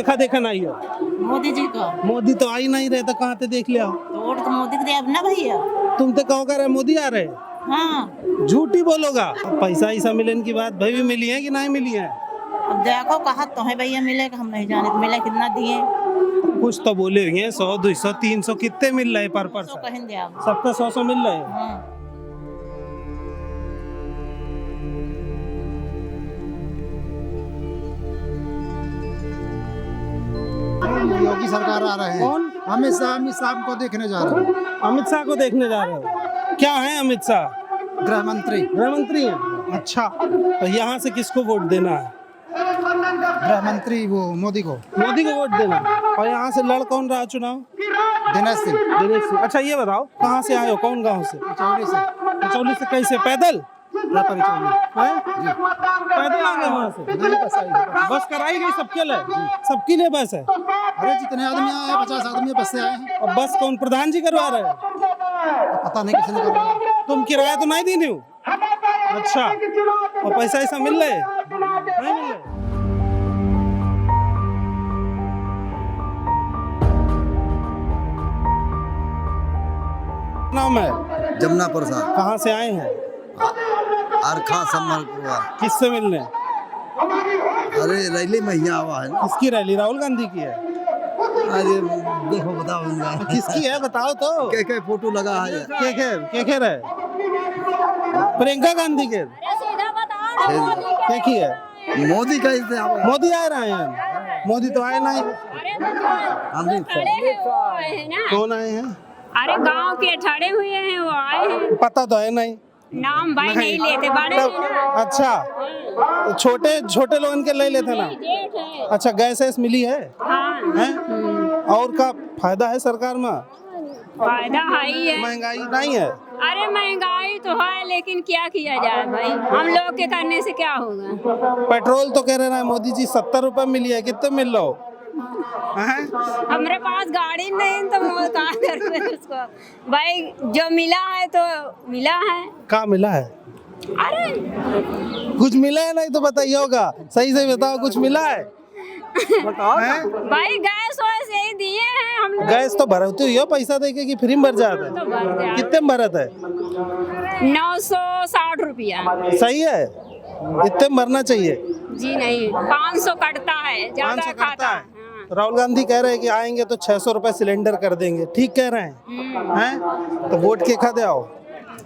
देखा देखा नहीं हो? मोदी जी को मोदी तो आ ही नहीं रहे तो कहाँ ते देख लिया? तो वोट तो मोदी को दिया अब ना भैया। तुम तो कहो कर रहे मोदी आ रहे? हाँ झूठी बोलोगा। पैसा ऐसा मिलने की बात भाई भी मिली है कि नहीं मिली है? अब देखो कहा तो है भैया मिलेगा, हम नहीं जाने तो मिले कितना दिए। कुछ तो बोले होंगे 100 200 300 कितने मिल रहे पर तो पर्सन? कहें दिया अब। सबका 100 मिल रहे हैं। हाँ योगी सरकार आ रहे हैं। कौन? अमित शाह को देखने जा रहे हैं। अमित शाह को देखने जा रहे हो? क्या है अमित शाह? गृह मंत्री। गृह मंत्री है? अच्छा, तो यहाँ से किसको वोट देना है? गृह मंत्री वो मोदी को। मोदी को वोट देना। और यहाँ से लड़ कौन रहा चुनाव? दिनेश सिंह। दिनेश सिंह। अच्छा ये बताओ कहाँ से आए हो, कौन गाँव से? चौली से। कचौली से। कैसे, पैदल? रापरी चौली। हैं? पैदल आ गए वहाँ से? नहीं, बस आई है। बस कराई गई सबके लिए? सबके लिए बस है? अरे जितने आदमी आए हैं 50 आदमी बस से आए हैं। और बस कौन, प्रधान जी करवा रहे हैं? पता नहीं किसने करवाया। तुम किराया तो नहीं दी हो? अच्छा, और पैसा ऐसा मिल रहे? नहीं मिल रहे? नाम है? जमुना प्रसाद। कहाँ से आए हैं? अरखा संबलपुर। किससे मिलने? अरे रैली में यहाँ हुआ है ना। किसकी रैली? राहुल गांधी की है? अरे देखो बताऊंगा किसकी है बताओ तो। के फोटो लगा है। के खेर है? प्रियंका गांधी के? की है? मोदी का इसे मोदी आ रहे हैं? मोदी तो आए नहीं। कौन आए हैं? अरे गांव के ठहरे हुए हैं, वो आए हैं। पता तो है नहीं। नाम भाई नहीं लेते बड़े हैं ना। अच्छा, तो छोटे छोटे लोगन के ले लेते ना। जेठ है। अच्छा, गैस वैस मिली है? हाँ हैं? और का फायदा है सरकार में? फायदा है ही है। महंगाई नहीं है? अरे महंगाई तो है लेकिन क्या किया जाए भाई, हम लोग के करने से क्या होगा। पेट्रोल तो कह रहे हैं मोदी जी 70 रुपए मिली है, कितने मिल रहा हो? हैं? हमारे पास गाड़ी नहीं तो हम कहाँ करें उसको। भाई जो मिला है तो मिला है। क्या मिला है? अरे कुछ मिला है? नहीं तो बताइए होगा, सही से बताओ, कुछ मिला है? हैं? भाई गैस वैस यही दिए हैं हम लोग। गैस तो भरते हो पैसा दे के कि फ्री में भर जाता है? तो भर जाए। कितने में भरत है? 960 रुपया। सही है, इतने में भरना चाहिए। जी नहीं, 500 कटता है, ज्यादा 500 खाता कटता है। है। राहुल गांधी कह रहे हैं कि आएंगे तो 600 रुपए सिलेंडर कर देंगे, ठीक कह रहे हैं? हैं? तो वोट के खाते आओ।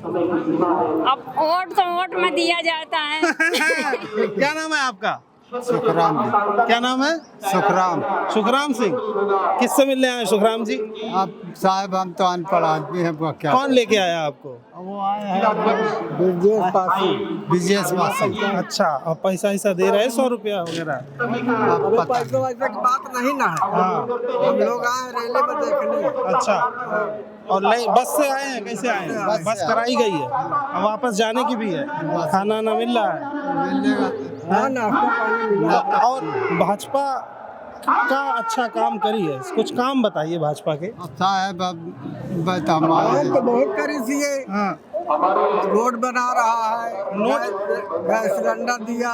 अब वोट तो वोट में दिया जाता है। क्या नाम है आपका? सुखराम। क्या नाम है? सुखराम। सुखराम सिंह। किससे मिलने आए सुखराम जी? अब साहब हम तो अनपढ़ आदमी हैं, क्या कौन लेके आया आपको? वो आए हैं विजय पासी। अच्छा, और पैसा ऐसा दे रहे हैं 100 रुपया वगैरह? पैसा वैसा की बात नहीं ना है। हाँ, हम लोग आए रैली में देखने। अच्छा। और बस से आए हैं? कैसे आए हैं? बस कराई गई है और वापस जाने की भी है? खाना ना मिल रहा है? हाँ, नाश्ता पानी मिला। और भाजपा का अच्छा काम करी है, कुछ काम बताइए भाजपा के। अच्छा है तो बहुत करी थी ये। हाँ। रोड बना रहा है, गैस सिलेंडर दिया,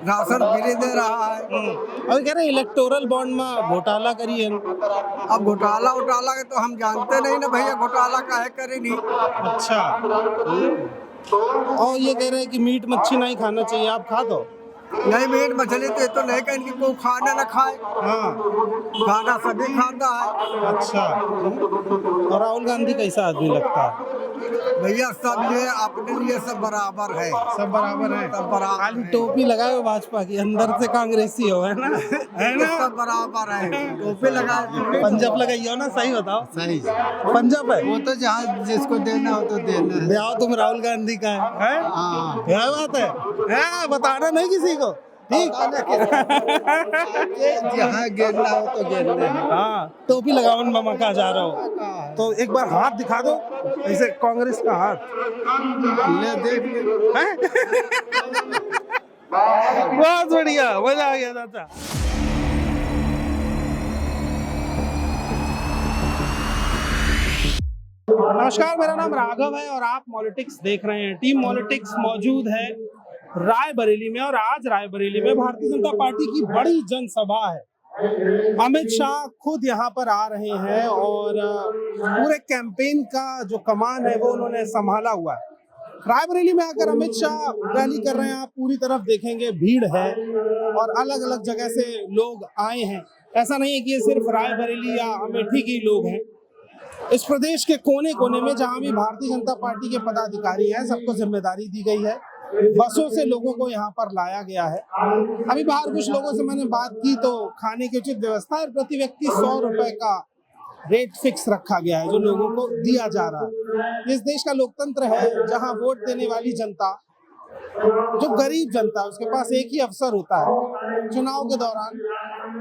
राशन फ्री दे रहा है। और कह रहे इलेक्टोरल बॉन्ड में घोटाला करी है। अब घोटाला उटाला के तो हम जानते नहीं ना भैया, घोटाला काहे करे नहीं। अच्छा, और ये कह रहे हैं कि मीट मच्छी नहीं खाना चाहिए, आप खा दो? नहीं, मीट मछली तो नहीं कहें कि कोई खाना ना खाए। हाँ, खाना सभी खाता है। अच्छा। और राहुल गांधी कैसा आदमी लगता है? भैया सब ये अपने लिए सब बराबर है। सब बराबर है? सब बराबर खाली है। टोपी लगाए हो भाजपा की, अंदर से कांग्रेसी हो, है ना? है ना? सब बराबर है। टोपी लगाए, पंजाब लगाई हो ना? सही बताओ। सही। पंजाब है वो तो जहाँ जिसको देना हो तो देना है। ब्याह तुम राहुल गांधी का है? हाँ, क्या बात है? बताना नहीं किसी को, ठीक? जहाँ गिरना हो तो गिरना है। हाँ, टोपी लगावन मामा कहा जा रहा हो तो एक बार हाथ दिखा दो, ऐसे कांग्रेस का हाथ। ले देख ले। हैं? बहुत बढ़िया, मजा आ गया चाचा। नमस्कार, मेरा नाम राघव है और आप पॉलिटिक्स देख रहे हैं। टीम पॉलिटिक्स मौजूद है रायबरेली में, और आज रायबरेली में भारतीय जनता पार्टी की बड़ी जनसभा है। अमित शाह खुद यहाँ पर आ रहे हैं और पूरे कैंपेन का जो कमान है वो उन्होंने संभाला हुआ है। रायबरेली में आकर अमित शाह रैली कर रहे हैं। आप पूरी तरफ देखेंगे भीड़ है और अलग अलग जगह से लोग आए हैं। ऐसा नहीं है कि ये सिर्फ रायबरेली या अमेठी के लोग हैं। इस प्रदेश के कोने कोने में जहां भी भारतीय जनता पार्टी के पदाधिकारी हैं, सबको जिम्मेदारी दी गई है। बसों से लोगों को यहाँ पर लाया गया है। अभी बाहर कुछ लोगों से मैंने बात की तो खाने की उचित व्यवस्था है। प्रति व्यक्ति 100 रुपए का रेट फिक्स रखा गया है जो लोगों को दिया जा रहा है। इस देश का लोकतंत्र है जहां वोट देने वाली जनता, जो गरीब जनता, उसके पास एक ही अवसर होता है चुनाव के दौरान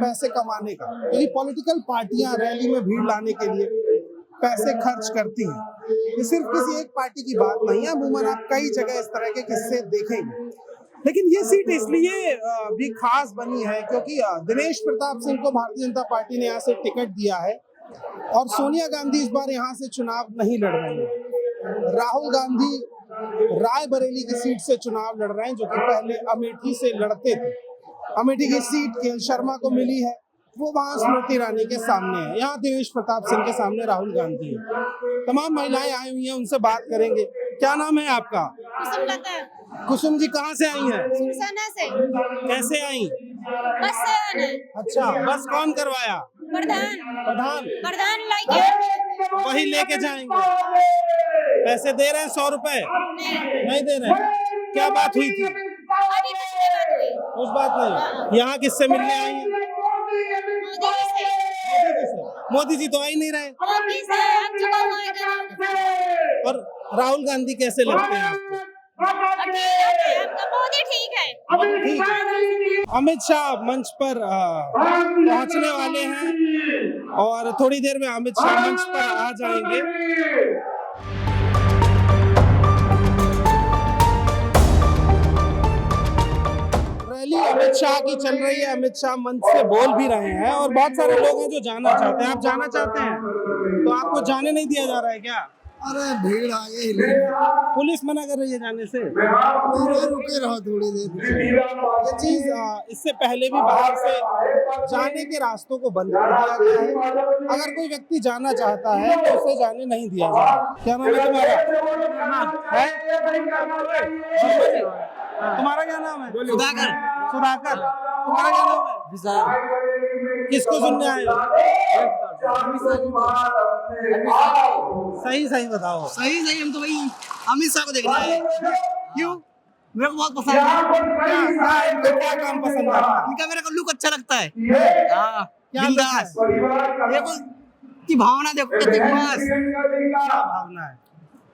पैसे कमाने का, क्योंकि पॉलिटिकल पार्टियां रैली में भीड़ लाने के लिए पैसे खर्च करती हैं। ये सिर्फ किसी एक पार्टी की बात नहीं है, अमूमन आप कई जगह इस तरह के किस्से देखेंगे। लेकिन ये सीट इसलिए भी खास बनी है क्योंकि दिनेश प्रताप सिंह को भारतीय जनता पार्टी ने यहाँ से टिकट दिया है और सोनिया गांधी इस बार यहाँ से चुनाव नहीं लड़ रही है। राहुल गांधी रायबरेली की सीट से चुनाव लड़ रहे हैं, जो कि पहले अमेठी से लड़ते थे। अमेठी की सीट के शर्मा को मिली है, वो वहां स्मृति ईरानी के सामने है। यहाँ दिनेश प्रताप सिंह के सामने राहुल गांधी है। तमाम महिलाएं आई हुई हैं, उनसे बात करेंगे। क्या नाम है आपका? कुसुम लता। कुसुम जी कहाँ से आई हैं? सुरसना से। कैसे आई? बस से आना। अच्छा, बस कौन करवाया? प्रधान। प्रधान? प्रधान लाइके। वही लेके जाएंगे। पैसे दे रहे हैं 100 रुपए? नहीं दे रहे हैं। क्या बात हुई थी? अभी पिछले बात हुई। कुछ बात नहीं। यहाँ किससे मिलने आई हैं? मोदी से। मोदी जी तो आ ही नहीं रहे। मोदी से अब चुका हुआ है जरूर। और राहुल गांधी कैसे लगते हैं आपको? आपका मोदी ठीक है। ठीक है। अमित शाह मंच पर पहुंचने वाले हैं और थोड़ी देर में अमित शाह मंच पर आ जाएंगे। रैली अमित शाह की चल रही है। अमित शाह मंच से बोल भी रहे हैं और बहुत सारे लोग हैं जो जाना चाहते हैं। आप जाना चाहते हैं तो आपको जाने नहीं दिया जा रहा है क्या? अरे भीड़ आ गई, पुलिस मना कर रही है जाने से। रुके रहो थोड़ी देर। ये चीज इससे पहले भी बाहर से जाने के रास्तों को बंद कर दिया गया है। अगर कोई व्यक्ति जाना चाहता है तो उसे जाने नहीं दिया जाए। क्या नाम है तुम्हारा? तुम्हारा क्या नाम है? सुधाकर। सुधाकर। तुम्हारा क्या नाम है? किसको सुनने आए हो? सही सही बताओ। सही हम तो भाई अमित शाह को देखना है। क्यों? मेरे को बहुत पसंद है। क्या काम पसंद है? इनका मेरे को लुक अच्छा लगता है। क्या बिंदास। देखो की भावना देखो कितनी बस। क्या भावना है?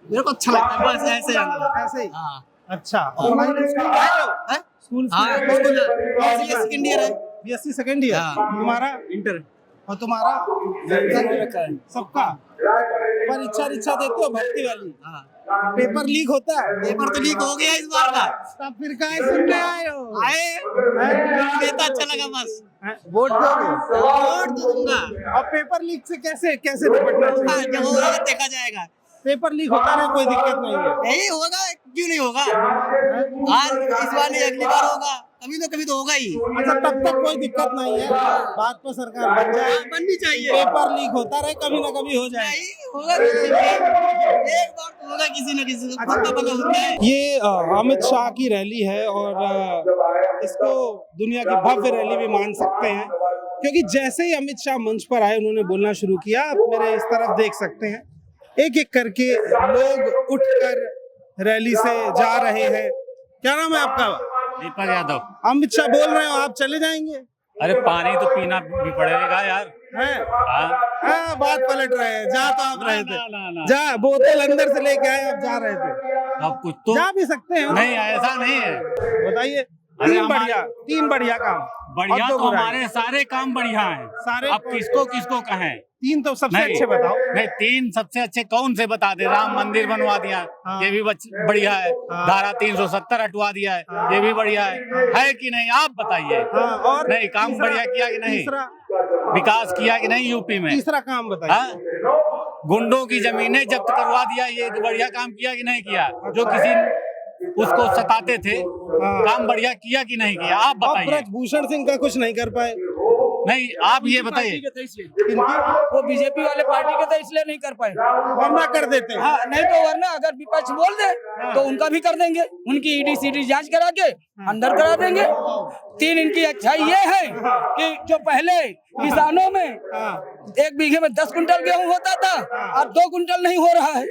मेरे को अच्छा लगता है बस ऐसे ऐसे ही। हाँ। अच्छा, स्कूल सेकंड ईयर है। BSc second year. तुम्हारा इंटर और तुम्हारा सबका परीक्षा देते हो भर्ती वाली? पेपर लीक होता है? पेपर तो लीक हो गया इस बार का। तब फिर काहे सुनने आए हो? देता अच्छा लगा बस। वोट दोगे? वोट तो दूंगा। और पेपर लीक से कैसे निपटना चाहिए? जब होगा देखा जाएगा। पेपर लीक होता रहे, कोई दिक्कत नहीं है। नहीं होगा, क्यों नहीं होगा? आज इस बार नहीं, अगली बार होगा। कभी तो होगा ही। अच्छा, तब तक कोई दिक्कत नहीं है। बात पर सरकार बन जाए, बननी चाहिए। पेपर लीक होता रहे, कभी ना कभी हो जाए। होगा, एक बार तो होगा किसी न किसी को। पक्का पता होता है। ये अमित शाह की रैली है और इसको दुनिया की भव्य रैली भी मान सकते हैं, क्योंकि जैसे ही अमित शाह मंच पर आए उन्होंने बोलना शुरू किया। आप मेरे इस तरफ देख सकते हैं, एक एक करके लोग उठकर रैली से जा रहे हैं। क्या नाम है आपका? दीपक यादव। अमित शाह बोल रहे हो, आप चले जाएंगे? अरे पानी तो पीना भी पड़ेगा यार। हाँ, बात पलट रहे हैं। जा तो आप रहे थे। ना। जा, बोतल अंदर से लेके आए, आप जा रहे थे। अब कुछ तो जा भी सकते हैं। नहीं, ऐसा नहीं है। बताइए। अरे तीन बढ़िया काम। बढ़िया तो हमारे सारे काम बढ़िया हैं। सारे अब किसको कहें? तीन तो सबसे अच्छे बताओ। नहीं, 3 सबसे अच्छे कौन से बता दे? राम मंदिर बनवा दिया, ये भी बढ़िया है। धारा 370 हटवा दिया है, ये भी बढ़िया है कि नहीं? आप बताइए। और नहीं, काम बढ़िया किया कि नहीं? विकास किया कि नहीं यूपी में? तीसरा काम बताइए। गुंडों की जमीनें जब्त करवा दिया, ये बढ़िया काम किया कि नहीं किया? जो किसी उसको सताते थे, काम बढ़िया किया कि नहीं किया, आप और बताइए। ब्रजभूषण सिंह का कुछ नहीं कर पाए। नहीं, आप ये बताइए। वो बीजेपी वाले पार्टी के तो इसलिए नहीं कर पाए, वरना कर देते हैं। हाँ नहीं तो वरना अगर विपक्ष बोल दे तो उनका भी कर देंगे, उनकी ईडी सीडी जांच करा के अंदर करा देंगे। तीन इनकी अच्छाई ये है कि जो पहले किसानों में 1 बीघे में 10 कुंटल गेहूं होता था, अब 2 कुंटल नहीं हो रहा है।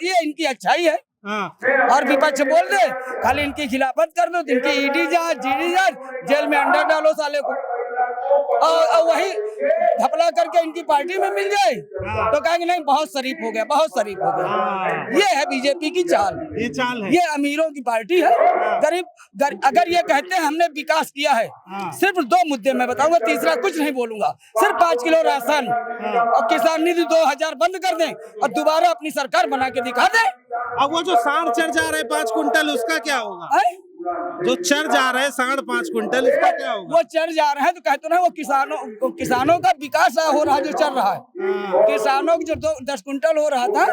ये इनकी अच्छाई है। और विपक्ष बोल दे खाली इनकी खिलाफत कर दो, इनकी ईडी जांच जीडी जांच, जेल में अंदर डालो साले को, और वही घपला करके इनकी पार्टी में मिल जाए तो कहेंगे नहीं बहुत शरीफ हो गया, बहुत शरीफ हो गया। ये है बीजेपी की चाल, ये चाल है। ये अमीरों की पार्टी है। गरीब अगर ये कहते हैं हमने विकास किया है, सिर्फ 2 मुद्दे मैं बताऊंगा, तीसरा कुछ नहीं बोलूंगा, सिर्फ 5 किलो राशन और किसान निधि 2000 बंद कर दें और दोबारा अपनी सरकार बना के दिखा दें। अब वो जो सांड चढ़ जा रहे 5 कुंटल, उसका क्या होगा? जो चढ़ जा रहे हैं 5.5 कुंटल, उसका क्या होगा? वो चढ़ जा रहे हैं तो कहते ना वो किसानों का विकास हो रहा है, जो चल रहा है। किसानों की जो 10 कुंटल हो रहा था,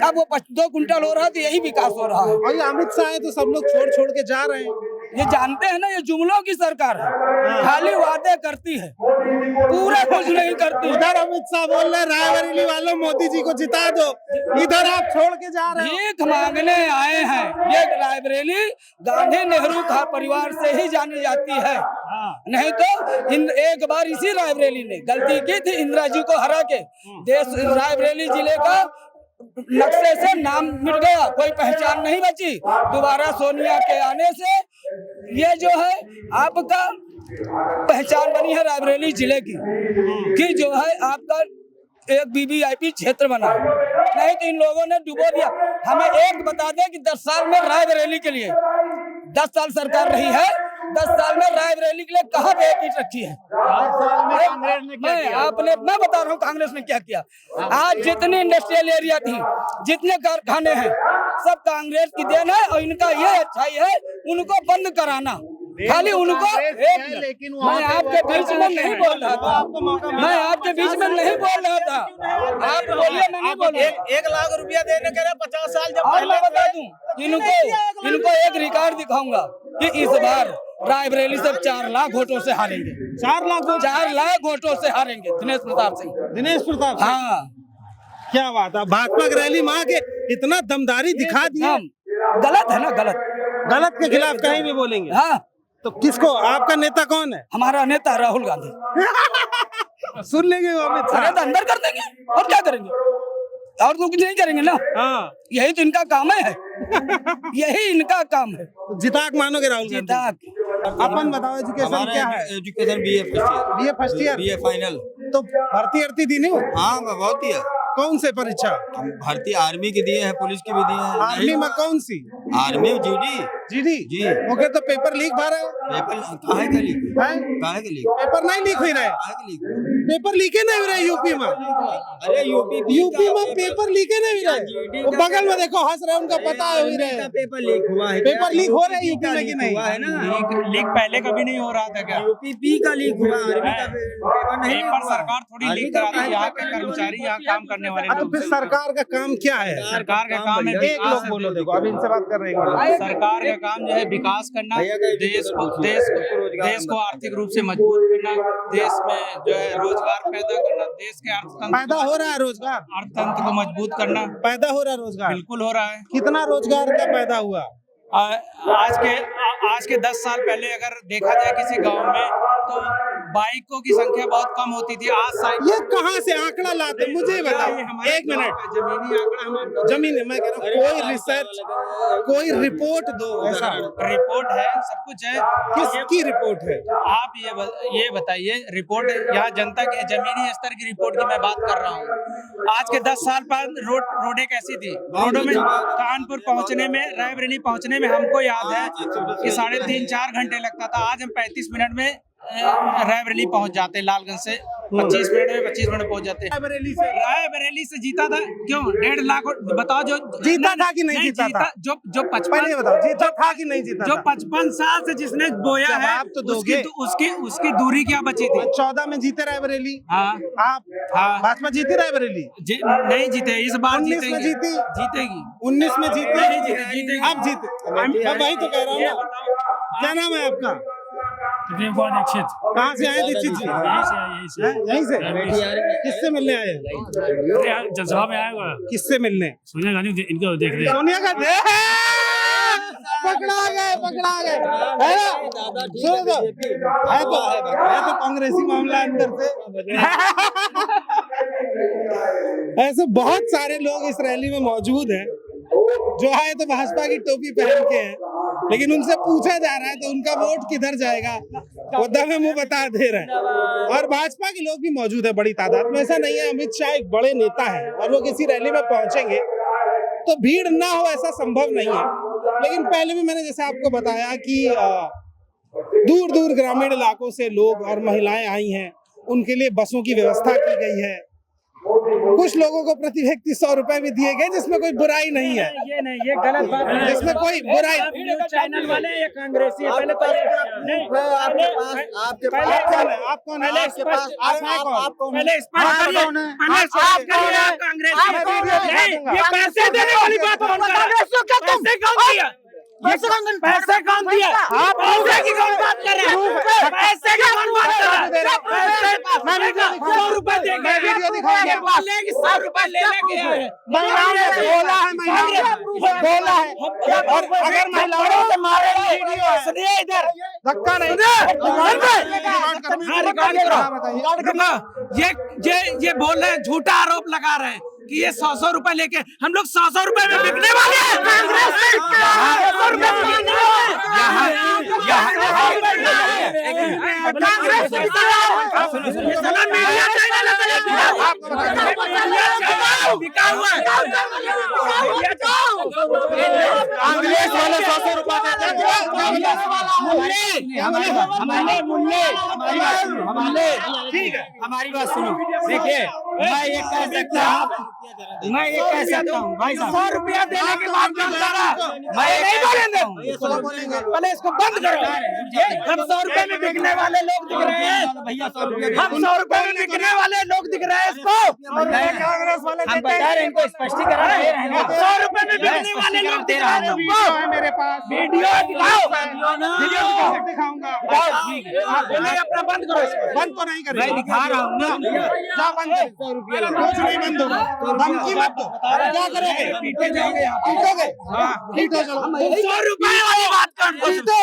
अब वो 2 कुंटल हो रहा है, तो यही विकास हो रहा है। और ये अमित शाह है तो सब लोग छोड़ छोड़ के जा रहे हैं। ये जानते हैं ना, ये जुमलों की सरकार है, खाली वादे करती है, पूरा कुछ नहीं करती। उधर अमित शाह बोल रहे रायबरेली वालों मोदी जी को जिता दो, इधर आप छोड़ के जा रहे हैं। भीख मांगने आए हैं। ये रायबरेली गांधी नेहरू का परिवार से ही जानी जाती है, नहीं तो एक बार इसी रायबरेली ने गलती की थी, इंदिरा जी को हरा के देश रायबरेली जिले का नक्शे से नाम मिट गया, कोई पहचान नहीं बची। दोबारा सोनिया के आने से ये जो है आपका पहचान बनी है रायबरेली जिले की, कि जो है आपका एक वीवीआईपी क्षेत्र बना, नहीं तो इन लोगों ने डुबो दिया। हमें एक बता दें कि 10 साल में रायबरेली के लिए 10 साल सरकार रही है, 10 साल में रायबरेली के लिए कहाँ पे एक ईंट रखी है? मैं बता रहा हूँ कांग्रेस ने क्या किया। आज जितनी इंडस्ट्रियल एरिया थी, जितने कारखाने हैं, सब कांग्रेस की देन है। और इनका ये अच्छाई है उनको बंद कराना, खाली उनको। लेकिन मैं आपके बीच में नहीं बोल रहा था, मैं आपके बीच में नहीं बोल रहा था, आप बोलिए, मैं नहीं बोल रहा। 1 लाख रुपया देने के 50 साल जब और मैं बता दूं इनको एक रिकॉर्ड दिखाऊंगा कि इस बार रायबरेली से 4 लाख वोटों से हारेंगे। 4 लाख वोटों से हारेंगे दिनेश प्रताप सिंह। दिनेश प्रताप सिंह। हाँ, क्या बात है, भाजपा की रैली में आके इतना दमदारी दिखा दिया। गलत है ना, गलत के खिलाफ कहीं भी बोलेंगे। हाँ, तो किसको, आपका नेता कौन है? हमारा नेता राहुल गांधी। सुन लेंगे वो अमित शाह। अरे तो अंदर कर देंगे, और क्या करेंगे, और तो कुछ नहीं करेंगे ना। हाँ, यही तो इनका काम है। यही इनका काम है। जिताक मानोगे राहुल गांधी? जिताक। अपन बताओ, एजुकेशन क्या है? Education BA first year. BA final. तो भर्ती दी नहीं? हाँ बहुत ही है। कौन से परीक्षा? भर्ती आर्मी की दिए हैं, पुलिस की भी दिए हैं। आर्मी में कौन सी? आर्मी जीडी जी। ओके, तो पेपर लीक भर है? पेपर काहे का लीक? काहे का लीक? पेपर नहीं लीक हुई रहे? काहे का लीक? पेपर लीके नहीं हो रहे यूपी में। अरे यूपी में पेपर लीके नहीं हो रहे। वो बगल में देखो हंस रहे, उनका पता है हुई रहे। पेपर लीक हुआ है। पेपर लीक हो रहे हैं यूपी में कि नहीं? हुआ है ना। लीक पहले कभी नहीं हो रहा था क्या? यूपी का लीक हुआ, आर्मी का पेपर नहीं लीक पेपर हुआ। सरकार थोड़ी लीक कराती है, यहाँ के कर्मचारी, यहाँ काम करने वाले तो लोग। फिर सरकार का काम क्या है? सरकार का काम है एक लोग बोलो, देखो अभी इनसे बात कर रहे हैं। सरकार का काम जो है विकास करना, देश को आर्थिक रूप से मजबूत करना, देश में जो है रोजगार पैदा करना, देश के पैदा हो रहा है रोजगार, अर्थतंत्र को मजबूत करना। पैदा हो रहा है रोजगार, बिल्कुल हो रहा है। कितना रोजगार का पैदा हुआ? आज के 10 साल पहले अगर देखा जाए किसी गांव में तो बाइकों की संख्या बहुत कम होती थी। आज ये कहाँ से आंकड़ा लाते, मुझे बताओ। एक मिनट, जमीनी आंकड़ा, जमीन मैं कह रहा हूँ, कोई रिसर्च, कोई रिपोर्ट दो। ऐसा रिपोर्ट है, सब कुछ है। किसकी रिपोर्ट है? आप ये बताइए। रिपोर्ट यहाँ जनता के जमीनी स्तर की रिपोर्ट की मैं बात कर रहा हूँ। आज के 10 साल बाद रोडें कैसी थी? रोडों में कानपुर पहुँचने में, रायबरेली पहुँचने में हमको याद है कि 3.5-4 घंटे लगता था। आज हम 35 मिनट में रायबरेली पहुंच जाते लालगंज से 25 मिनट में 25 मिनट पहुंच जाते। रायबरेली से जीता था क्यों 1.5 लाख बताओ जो जीता था कि नहीं जीता था? जो 55 पहले बताओ जीता था कि नहीं जीता जो था? 55 साल से जिसने बोया है आप तो दोगे। उसकी दूरी क्या बची थी? 14 में जीते रायबरेली। हाँ आप भाजपा जीती रायबरेली? नहीं जीते, इस बार 19 में जीती, जीतेगी 19 में जीती, नहीं जीतेगी। आप जीते। अब वही तो कह रहा हूँ ना। क्या नाम है आपका? दीक्षित। कहाँ से आए दीक्षित जी? यहीं से। किससे मिलने आए? जनसभा में आएगा। किससे मिलने? सोनिया गांधी इनको देख रहे। सोनिया गांधी पकड़ा गए है ना? सुनो तो है तो कांग्रेसी मामला अंदर से। ऐसे बहुत सारे लोग इस रैली में मौजूद हैं जो आए तो भाजपा की टोपी पहन के हैं, लेकिन उनसे पूछा जा रहा है तो उनका वोट किधर जाएगा वो दमे मुंह बता दे रहे हैं। और भाजपा के लोग भी मौजूद है बड़ी तादाद में। ऐसा नहीं है, अमित शाह एक बड़े नेता है और वो किसी रैली में पहुंचेंगे तो भीड़ ना हो ऐसा संभव नहीं है। लेकिन पहले भी मैंने जैसे आपको बताया कि दूर दूर ग्रामीण इलाकों से लोग और महिलाएं आई हैं, उनके लिए बसों की व्यवस्था की गई है। कुछ लोगों को प्रति व्यक्ति 100 रुपए भी दिए गए, जिसमें कोई बुराई नहीं है। ये गलत बात है, जिसमें कोई बुराई। चैनल वाले या कांग्रेसी पहले तो आपके पास कौन है? आप कौन है? आपके पास आप कौन है? पहले स्पष्ट करिए कांग्रेसी ये पैसे देने वाली बात कौन कर रहा है? पैसे कौन दिया? आप पैसे की कौन बात कर रहे हैं? पैसे की कौन बात कर रहे हैं? मैंने 100 रुपए दे के वीडियो दिखाया, बोले कि 100 रुपए ले लेके आए। महिलाओं ने बोला है और अगर महिलाओं से मारेंगे सुनिए इधर धक्का नहीं ये बोल रहे हैं, झूठा आरोप लगा रहे हैं कि ये 100 रुपए लेके हम लोग 100 रुपए में बिकने वाले हैं। कांग्रेस वाले 100 रुपए ठीक है, हमारी बात सुनो। देखिए मैं ये कह सकता हूँ भाई साहब, 100 रुपया देने के बाद मैं नहीं बोलेंगे, पहले इसको बंद करो। हम 100 रुपए में बिकने वाले लोग दिख रहे हैं, हम 100 रुपए में बिकने वाले लोग दिख रहे हैं। इसको कांग्रेस वाले हम बता रहे हैं, इनको स्पष्टीकरण दे रहे हैं। 100 रुपए में बिकने वाले लोग दिख रहे हैं। वीडियो है मेरे पास, वीडियो दिखाओ, दिखाऊंगा। अपना बंद करो, बंद तो नहीं करेंगे, दिखा रहा हूँ ना, बंद 100 रुपया कुछ नहीं बंद होगा। धमकी मत दो, क्या करोगे? पीटे जाओगे, पीटोगे? पीटो चलो। 100 रुपए वाली बात कर दो,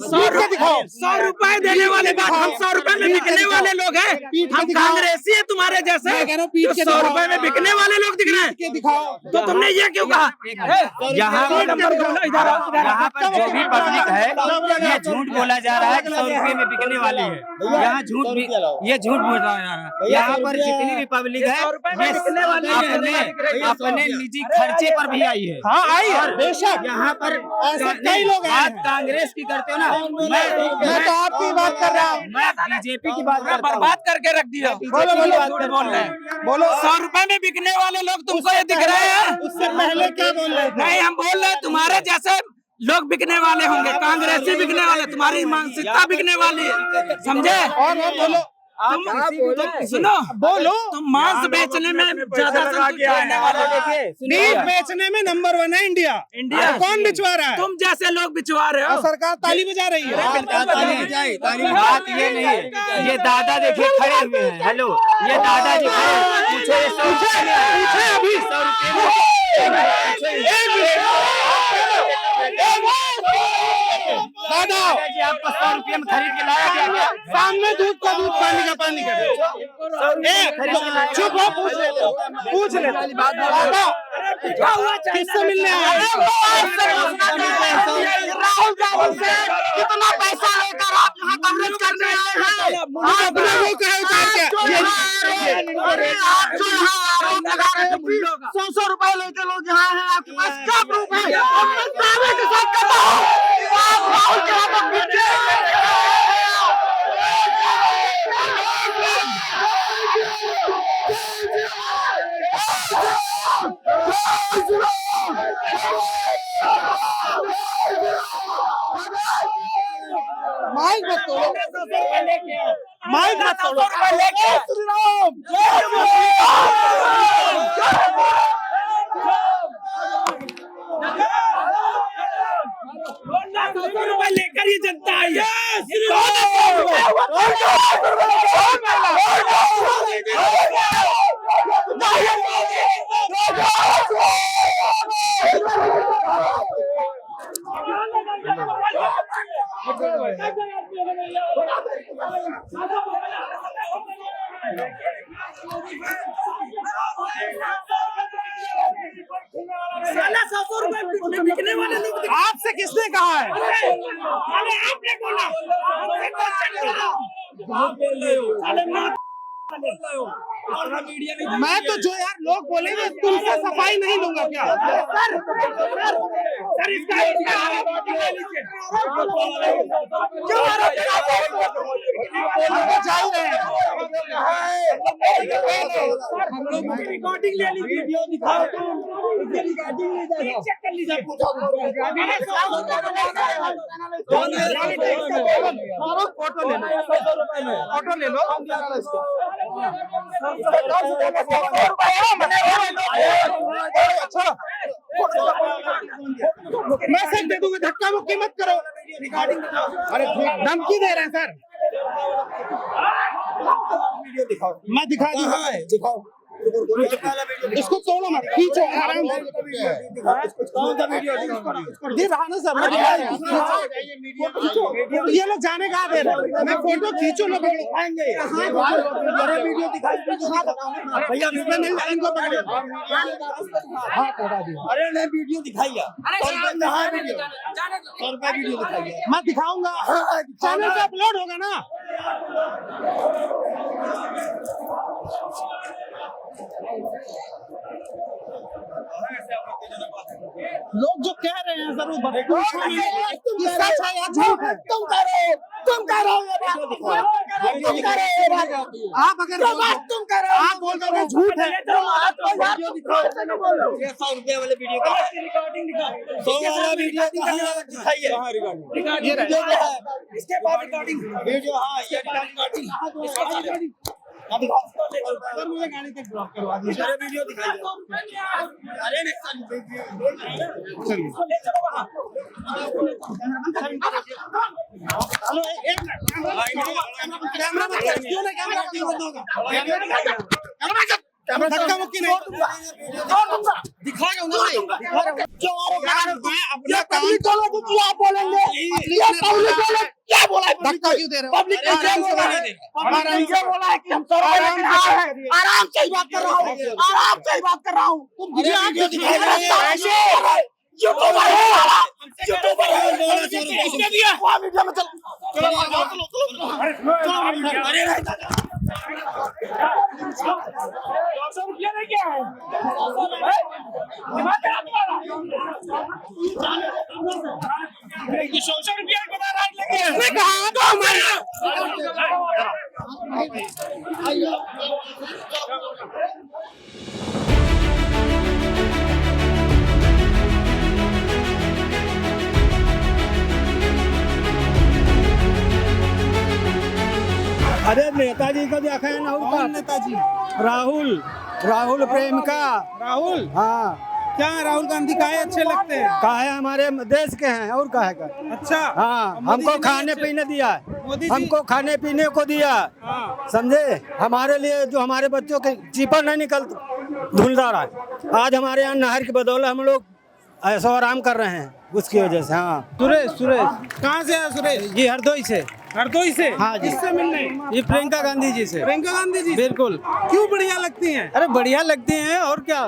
100 रुपए दिखाओ। 100 रुपए देने वाले बात, हम 100 रुपए में बिकने वाले लोग हैं। हम कांग्रेसी है तुम्हारे जैसे, 100 रुपए में बिकने वाले लोग दिख रहे हैं। दिखाओ तो तुमने ये क्यों कहा? यहाँ पर जो भी पब्लिक है ये झूठ बोला जा रहा है कि 100 रुपए में बिकने वाली है। यहाँ झूठ भी, ये झूठ बोला जा रहा है। यहाँ पर जितनी भी पब्लिक है अपने निजी खर्चे पर भी आई है। हाँ आई है, बेशक। यहाँ पर कई लोग बात कांग्रेस की करते हो ना, मैं तो आपकी बात कर रहा हूँ, मैं बीजेपी की बात कर रहा हूँ। बर्बाद करके रख दिया। बोल रहे हैं, बोलो 100 रुपए में बिकने वाले लोग तुमको ये दिख रहे हैं। उससे पहले क्या बोल रहे थे? नहीं, हम बोल रहे हैं तुम्हारे जैसे लोग बिकने वाले होंगे, कांग्रेसी बिकने वाले, तुम्हारी मानसिकता बिकने वाली है, समझे? और बोलो, तुम सुनो, बोलो, तुम मांस बेचने में ज्यादा रहने वाले, बीफ बेचने में नंबर 1 है इंडिया। कौन बिचवा रहा है? तुम जैसे लोग बिचवा रहे हो। सरकार ताली बजा रही है। बात ये नहीं है, ये दादा देखिए खड़े हुए हैं। हेलो, ये दादा जी खड़े, पूछो ये 100 अभी 100 दादा जी आपको 100 रुपये में खरीद के लाया क्या? सामने दूध का दूध, पानी का पानी कर। चुप हो, पूछ ले दादा किससे मिलने आए? राहुल गांधी से कितना पैसा लेकर आप यहाँ कवरेज करने आए हैं? आप लोगों का उतार क्या? आप जो यहाँ आरोप लगा रहे हैं 100 रुपए लेके लोग यहाँ हैं, आपके पास क्या प्रूफ है? मैं दावे के साथ कहता हूँ, आप राहुल के हाथों पीछे माइक मत तोड़ो, माइक मत तोड़ो। जय श्री राम, जय लेकर ये जनता आई है। बिकने वाले लोग आपसे किसने कहा है? आपने बोला, मैं तो जो यार लोग बोलेंगे तुमसे सफाई नहीं लूंगा क्या? सर इसका रिकॉर्डिंग ले लीजिए, वीडियो दिखाओ तो रिकॉर्डिंग चेक कर लीजिए। फोटो ले लो, फोटो ले लो। अच्छा मैं सर दे दूंगा, धक्का मुक्की मत करो। अरे धमकी दे रहे हैं सर। मैं दिखा दूंगा, दिखाओ। इसको तोड़ो मत, खींचो आराम से। दे रहा ना सर, ये लोग जाने कहाँ दे रहे हैं? मैं फोटो खींचो लोग दिखाएंगे। अरे वीडियो दिखाई भैया, इनको पकड़े। अरे नहीं, वीडियो दिखाइए। 100 रुपए वीडियो दिखाइए। मैं दिखाऊंगा, चैनल पे अपलोड होगा ना। लोग जो कह रहे हैं सर वो सच है या झूठ है? तुम करो ये बात, आप अगर तुम करो, आप बोल रहे हो झूठ है। 100 रुपए वाले वीडियो का रिकॉर्डिंग दिखाओ, 100 वाला वीडियो दिखाइए। ये रहा। इसके बाद रिकॉर्डिंग वीडियो, हाँ ये रिकॉर्डिंग सर मुझे गाड़ी तक ड्रॉप करवा दीजिए। वीडियो दिखाइए। अरे हेलो एक मिनट, कैमरा मत कर, क्यों नहीं कैमरा बंद होगा? कैमरा धक्का मुक्की नहीं दिखाएगा ना। अपना काम आप बोलेंगे क्या बोला है? धक्का क्यों दे रहे हो? पब्लिक ने बोला है कि हम 100 रुपए आराम से ही बात कर रहा हूँ, आराम से ही बात कर रहा हूँ। तुम वीडियो दिखाएगा, यूट्यूबर मीडिया में अरे नेताजी को देखा है ना? नेताजी राहुल प्रेमिका। राहुल, हाँ, क्या राहुल गांधी काहे अच्छे लगते हैं? काहे हमारे देश के हैं और काहे का। अच्छा, हाँ, मोदी हमको जी खाने अच्छे- पीने दिया, मोदी जी- हमको खाने पीने को दिया, हाँ। समझे? हमारे लिए जो हमारे बच्चों के चीपर नहीं निकल धुलदा रहा है। आज हमारे यहाँ नहर की बदौलत हम लोग ऐसा आराम कर रहे हैं, उसकी वजह से। हाँ, सुरेश कहाँ से है सुरेश? जी हरदोई से। हरदोई से? हाँ जी। किससे मिलने? ये प्रियंका गांधी जी से। प्रियंका गांधी जी से? बिल्कुल। क्यों बढ़िया लगती हैं? अरे बढ़िया लगती हैं और क्या,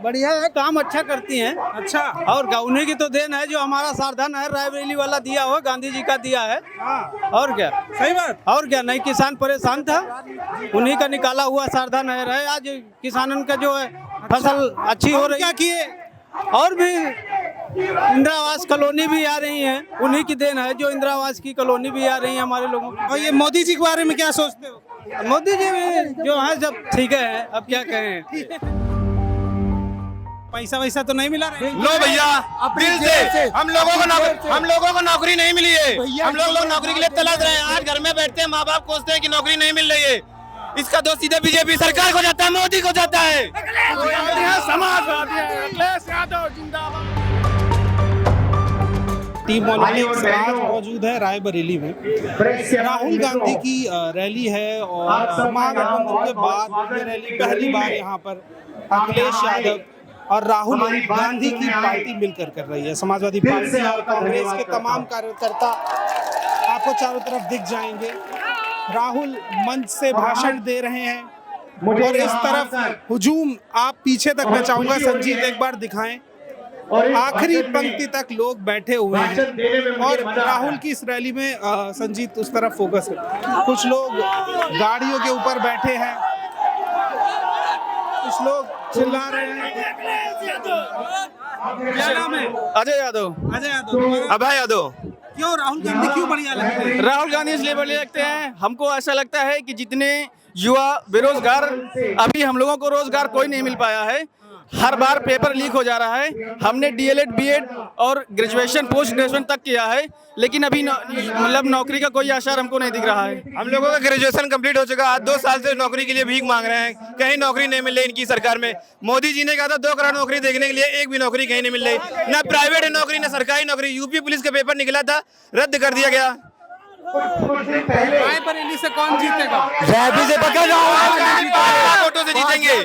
बढ़िया है, काम अच्छा करती हैं। अच्छा, और उन्हीं की तो देन है जो हमारा शारदा नहर रायबरेली वाला दिया हो, गांधी जी का दिया है। हाँ, और क्या, सही बात। और क्या, नहीं किसान परेशान था, उन्हीं का निकाला हुआ शारदा नहर है। आज किसानों का जो है फसल अच्छी हो रही। क्या किए? और भी इंदिरा आवास कॉलोनी भी आ रही है, उन्हीं की देन है जो इंदिरा आवास की कॉलोनी भी आ रही है हमारे लोगों को। और ये मोदी जी के बारे में क्या सोचते हो? मोदी जी भी जो है सब ठीक है, अब क्या कहें। पैसा वैसा तो नहीं मिला रहे? लो भैया, दिल से हम लोगों को नौकरी नहीं मिली है। हम लोग नौकरी के लिए तलाश रहे हैं। आज घर में बैठते हैं, माँ बाप कोसते हैं कि नौकरी नहीं मिल रही है। इसका दोष सीधे बीजेपी सरकार को जाता है, मोदी को जाता है। अखिलेश यादव जिंदाबाद। टीम पॉलिटिक्स आज मौजूद है रायबरेली में। राहुल गांधी की रैली है और महागठबंधन के बाद ये रैली पहली बार यहाँ पर अखिलेश यादव और राहुल गांधी की पार्टी मिलकर कर रही है। समाजवादी पार्टी और कांग्रेस के तमाम कार्यकर्ता आपको चारों तरफ दिख जाएंगे। राहुल मंच से भाषण दे रहे हैं और इस तरफ हुजूम आप पीछे तक मैं चाहूंगा संजीत एक बार दिखाएं। आखिरी पंक्ति तक लोग बैठे हुए हैं और राहुल की इस रैली में संजीत उस तरफ फोकस है। कुछ लोग गाड़ियों के ऊपर बैठे हैं, कुछ लोग चिल्ला रहे हैं। क्या नाम है? अजय यादव। अजय यादव। अभय यादव। क्यों राहुल गांधी क्यों बढ़िया लगते हैं? राहुल गांधी इसलिए बढ़िया लगते हैं, हमको ऐसा लगता है कि जितने युवा बेरोजगार, अभी हम लोगों को रोजगार कोई नहीं मिल पाया है। हर बार पेपर लीक हो जा रहा है। हमने डीएलएड, बीएड और ग्रेजुएशन, पोस्ट ग्रेजुएशन तक किया है, लेकिन अभी मतलब नौकरी का कोई आसार हमको नहीं दिख रहा है। हम लोगों का ग्रेजुएशन कंप्लीट हो चुका है, 2 साल से नौकरी के लिए भीख मांग रहे हैं, कहीं नौकरी नहीं मिल रही इनकी सरकार में। मोदी जी ने कहा था 2 करोड़ नौकरी देखने के लिए, एक भी नौकरी कहीं नहीं मिल रही, ना प्राइवेट नौकरी ना सरकारी नौकरी। यूपी पुलिस का पेपर निकला था, रद्द कर दिया गया। रायबरेली से कौन जीतेगा? रैली से पकड़ वोटों से जीतेंगे।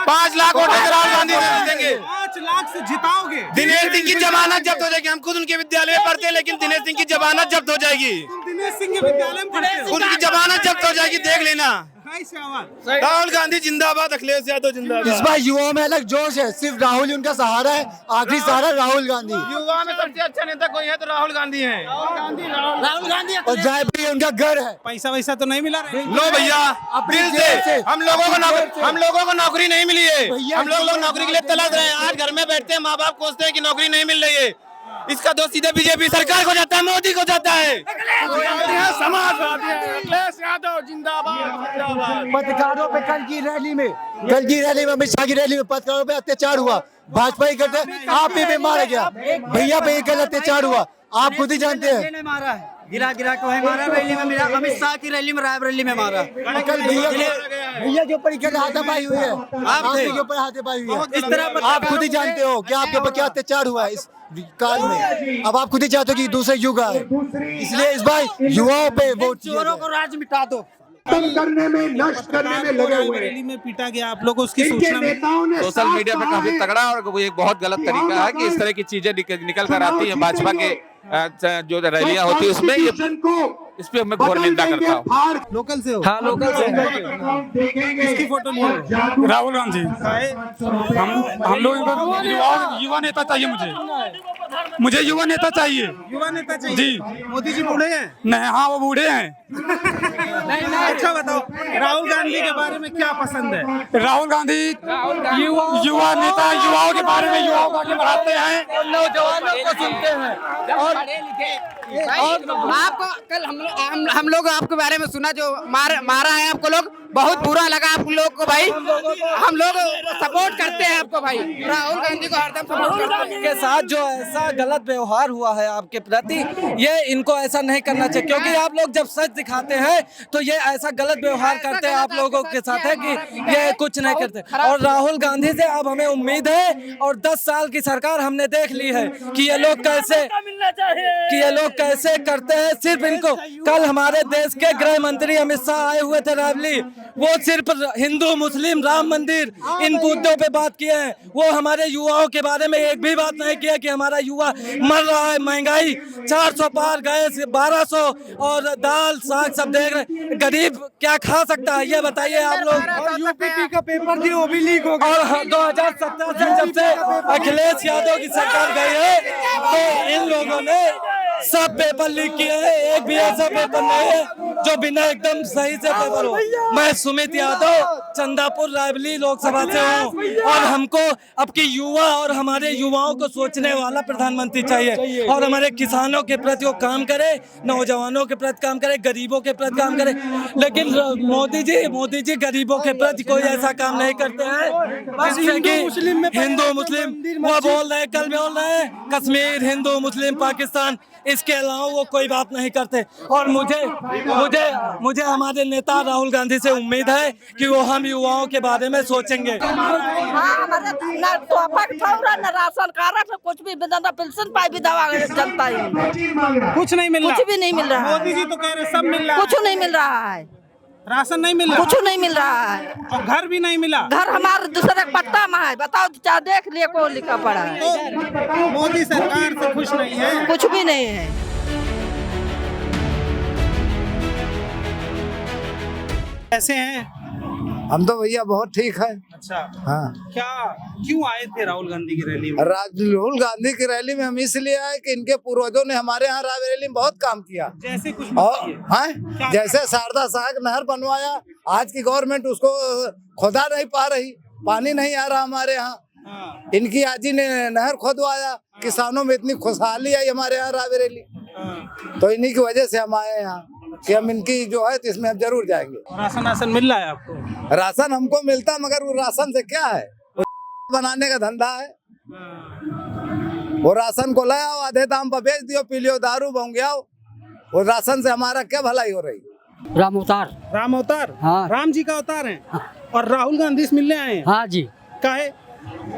5 लाख वोटों से राहुल गांधी से जीतेंगे। 5 लाख से जिताओगे? दिनेश सिंह की जमानत जब्त हो जाएगी। हम खुद उनके विद्यालय में पढ़ते हैं, लेकिन दिनेश सिंह की जमानत जब्त हो जाएगी। दिनेश सिंह के विद्यालय में पढ़ते हो? उनकी जमानत जब्त हो जाएगी, देख लेना। राहुल गांधी जिंदाबाद, अखिलेश यादव जिंदाबाद। इस बार युवाओं में अलग जोश है, सिर्फ राहुल ही उनका सहारा है, आखिरी सहारा राहुल गांधी। युवा में सबसे अच्छा नेता कोई है तो राहुल गांधी है। राहुल गांधी और रायबरेली उनका घर है। पैसा वैसा तो नहीं मिला रहे? लो भैया, दिल से हम लोगों को नौकरी नहीं मिली है। हम लोग नौकरी के लिए तलाश रहे हैं। आज घर में बैठते हैं, माँ बाप कोसते हैं कि नौकरी नहीं मिल रही है। इसका दोष सीधे बीजेपी सरकार को जाता है, मोदी को जाता है। अखिलेश यादव जिंदाबाद। पत्रकारों पे कल की रैली में अमित शाह की रैली में पत्रकारों पे अत्याचार हुआ। भाजपा ही करते, आप भी मारा गया, भैया पे कल अत्याचार हुआ, आप खुद ही जानते हैं। मारा है, गिरा को है मारा। रैली में मेरा अमित शाह की रैली में, रायबरेली में मारा। कल भैया के ऊपर हाथापाई हुई है, आपके ऊपर हाथापाई हुई है। इस तरह आप खुद ही जानते हो कि आपके ऊपर क्या अत्याचार हुआ है इस काल में। अब आप खुद ही चाहते हो कि दूसरे युग आए, इसलिए इस बार युवाओं पे वोट। चोरों को राज मिटा दो। करने में, नष्ट करने में लगे हुए रैली में पीटा गया, आप लोगों को उसकी सूचना नेताओं ने सोशल मीडिया पे काफी तगड़ा और वो एक बहुत गलत तरीका है कि इस तरह की चीजें निकल कर आती है भाजपा के जो रैलियां होती है उसमें। इस पे मैं घोर निंदा करता हूँ। लोकल से हो? हाँ, लोकल से। किसकी फोटो लिए हो? राहुल गांधी। हम लोग युवा नेता चाहिए, मुझे युवा नेता चाहिए। युवा नेता चाहिए जी। मोदी जी बूढ़े हैं? नहीं, हाँ वो बूढ़े हैं। नहीं। अच्छा बताओ, राहुल गांधी के बारे में क्या पसंद है? राहुल गांधी युवा नेता, युवाओं के बारे में युवाओं को आगे बढ़ाते हैं, नौजवानों को सुनते हैं। और आपको कल हम लोग आपके बारे में सुना, जो मारा है आपको लोग, बहुत बुरा लगा आप लोग को भाई। हम लोग सपोर्ट करते हैं आपको भाई, राहुल गांधी को हरदम सपोर्ट करते हैं। के साथ जो ऐसा गलत व्यवहार हुआ है आपके प्रति, ये इनको ऐसा नहीं करना चाहिए, क्योंकि आप लोग जब सच दिखाते हैं तो ये ऐसा गलत व्यवहार करते हैं आप लोगों के साथ है कि ये कुछ नहीं करते। और राहुल गांधी से अब हमें उम्मीद है, और 10 साल की सरकार हमने देख ली है कि ये लोग कैसे करते हैं। सिर्फ इनको, कल हमारे देश के गृह मंत्री अमित शाह आए हुए थे रायबरेली, वो सिर्फ हिंदू मुस्लिम राम मंदिर इन मुद्दों पे बात किए हैं। वो हमारे युवाओं के बारे में एक भी बात नहीं किया कि हमारा युवा मर रहा है, महंगाई 400 पार, गैस 1200 और दाल साग सब देख रहे। गरीब क्या खा सकता है ये बताइए आप लोग। और यूपीपी का पेपर थी वो भी लीक हो गया। और 2017 से जब से अखिलेश यादव की सरकार गई है तो इन लोगों ने सब पेपर लीक किए हैं। एक भी ऐसा पेपर नहीं है जो बिना एकदम सही से पेपर हो। मैं सुमित यादव चंदापुर रायबरेली लोकसभा से हूँ और हमको अब की युवा और हमारे युवाओं को सोचने वाला प्रधानमंत्री चाहिए और हमारे किसानों के प्रति वो काम करे, नौजवानों के प्रति काम करे, गरीबों के प्रति काम करे। लेकिन मोदी जी गरीबों के प्रति कोई ऐसा काम नहीं करते हैं। बस हिंदू मुस्लिम वो बोल रहे, कल बोल रहे हैं कश्मीर हिंदू मुस्लिम पाकिस्तान, इसके अलावा वो कोई बात नहीं करते। और मुझे हमारे नेता राहुल गांधी से उम्मीद है कि वो हम युवाओं के बारे में सोचेंगे। राशन कार्ड कुछ भी पेंशन पाई भी दवा जनता कुछ नहीं मिल रहा, कुछ भी नहीं मिल रहा है। मोदी जी तो कह रहे सब मिल रहा है, कुछ नहीं मिल रहा है, राशन नहीं मिल रहा, कुछ नहीं मिल रहा है और घर भी नहीं मिला। घर हमारे दूसरे पट्टा में है, बताओ चाहे देख लिए कौन लिखा पड़ा है। तो मोदी सरकार से खुश नहीं है, कुछ भी नहीं है। कैसे हैं? हम तो भैया बहुत ठीक है। अच्छा, हाँ, क्यों आए थे राहुल गांधी की रैली में? राहुल गांधी की रैली में हम इसलिए आए कि इनके पूर्वजों ने हमारे यहाँ रायबरेली में बहुत काम किया। जैसे कुछ और जैसे शारदा सहायक नहर बनवाया, आज की गवर्नमेंट उसको खोदा नहीं पा रही, पानी नहीं आ रहा हमारे यहाँ। इनकी आजी ने नहर खोदवाया, किसानों में इतनी खुशहाली आई हमारे यहाँ रायबरेली। तो इन्हीं की वजह से हम आए यहाँ कि हम इनकी जो है तो इसमें हम जरूर जाएंगे। राशन मिल रहा है आपको? राशन हमको मिलता, मगर वो राशन से क्या है, बनाने का धंधा है। वो राशन को ले आओ, आधे दाम पर बेच दियो, पी लियो दारू, भोंगियाओ। वो राशन से हमारा क्या भलाई हो रही? राम अवतार, हाँ। राम जी का अवतार है। और राहुल गांधी से मिलने आए हैं? हाँ जी, काहे?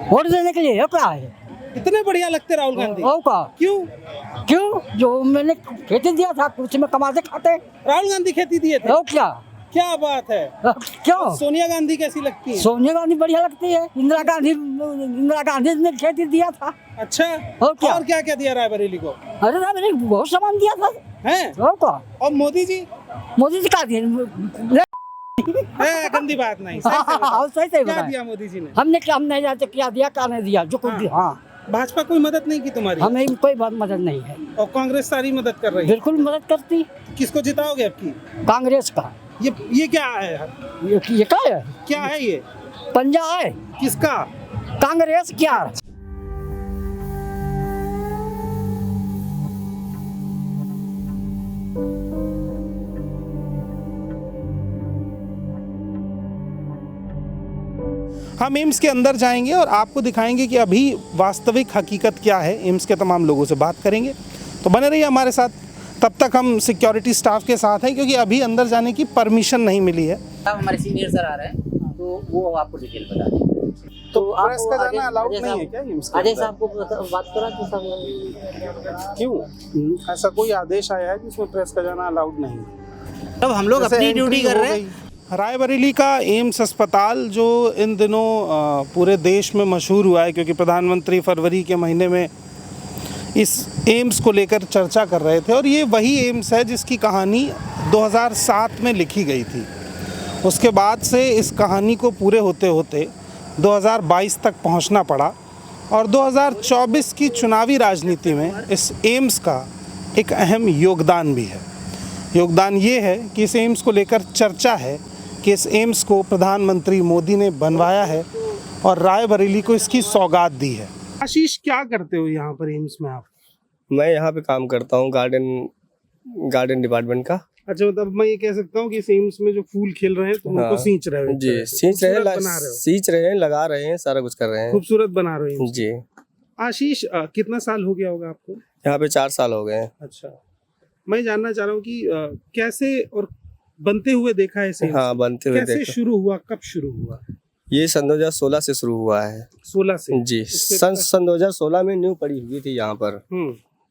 वोट देने के लिए क्या है? इतने बढ़िया लगते राहुल गांधी। क्यों? जो मैंने खेती दिया था कुछ में कमाते खाते। राहुल गांधी खेती दिए थे? क्या बात है। क्यों? सोनिया गांधी कैसी लगती है? सोनिया गांधी बढ़िया लगती है। इंदिरा गांधी ने खेती दिया था। अच्छा, और क्या क्या दिया रायबरेली को? अरे रायबरेली बहुत सामान दिया था हैं? और मोदी जी क्या दिया? गंदी बात नहीं, सही क्या दिया मोदी जी ने? हम नहीं जानते क्या दिया क्या नहीं दिया, जो कुछ दिया। हाँ, भाजपा कोई मदद नहीं की तुम्हारी? हमें कोई मदद नहीं है। और कांग्रेस सारी मदद कर रही है? बिल्कुल मदद करती। किसको जिताओगे आपकी? कांग्रेस का। ये क्या है? ये क्या है? ये पंजा है। किसका? कांग्रेस क्या? हम एम्स के अंदर जाएंगे और आपको दिखाएंगे कि अभी वास्तविक हकीकत क्या है। एम्स के तमाम लोगों से बात करेंगे, तो बने रहिए हमारे साथ। तब तक हम सिक्योरिटी स्टाफ के साथ हैं क्योंकि अभी अंदर जाने की परमिशन नहीं मिली है। हमारे सीनियर सर आ रहे हैं तो वो आपको डिटेल बता देंगे। तो प्रेस का जाना अलाउड नहीं है क्या एम्स के? अजय साहब को बात करा तो सब क्यों? ऐसा कोई आदेश आया है जिसमें प्रेस का जाना अलाउड नहीं है? तब हम लोग अपनी ड्यूटी कर रहे हैं। रायबरेली का एम्स अस्पताल जो इन दिनों पूरे देश में मशहूर हुआ है क्योंकि प्रधानमंत्री फरवरी के महीने में इस एम्स को लेकर चर्चा कर रहे थे। और ये वही एम्स है जिसकी कहानी 2007 में लिखी गई थी। उसके बाद से इस कहानी को पूरे होते होते 2022 तक पहुंचना पड़ा और 2024 की चुनावी राजनीति में इस एम्स का एक अहम योगदान भी है। योगदान ये है कि इस एम्स को लेकर चर्चा है कि इस एम्स को प्रधानमंत्री मोदी ने बनवाया है और रायबरेली को इसकी सौगात दी है। आशीष, क्या करते हो यहाँ पर एम्स में आप? मैं यहाँ पे काम करता हूँ गार्डन डिपार्टमेंट का। अच्छा, मतलब मैं ये कह सकता हूँ कि इस एम्स में जो फूल खिल रहे हैं तो उनको सींच रहे हो? जी, सींच रहे हैं, लगा रहे हैं, सारा कुछ कर रहे हैं, खूबसूरत बना रहे हैं जी। आशीष, कितना साल हो गया होगा आपको यहाँ पे? 4 साल हो गए हैं। अच्छा, मैं जानना चाह रहा हूँ कि कैसे और बनते हुए देखा है इसे? हाँ, बनते हुए कैसे शुरू हुआ, कब शुरू हुआ? ये सन 2016 से शुरू हुआ है। 16 से? जी, सन 2016 में न्यू पड़ी हुई थी यहाँ पर।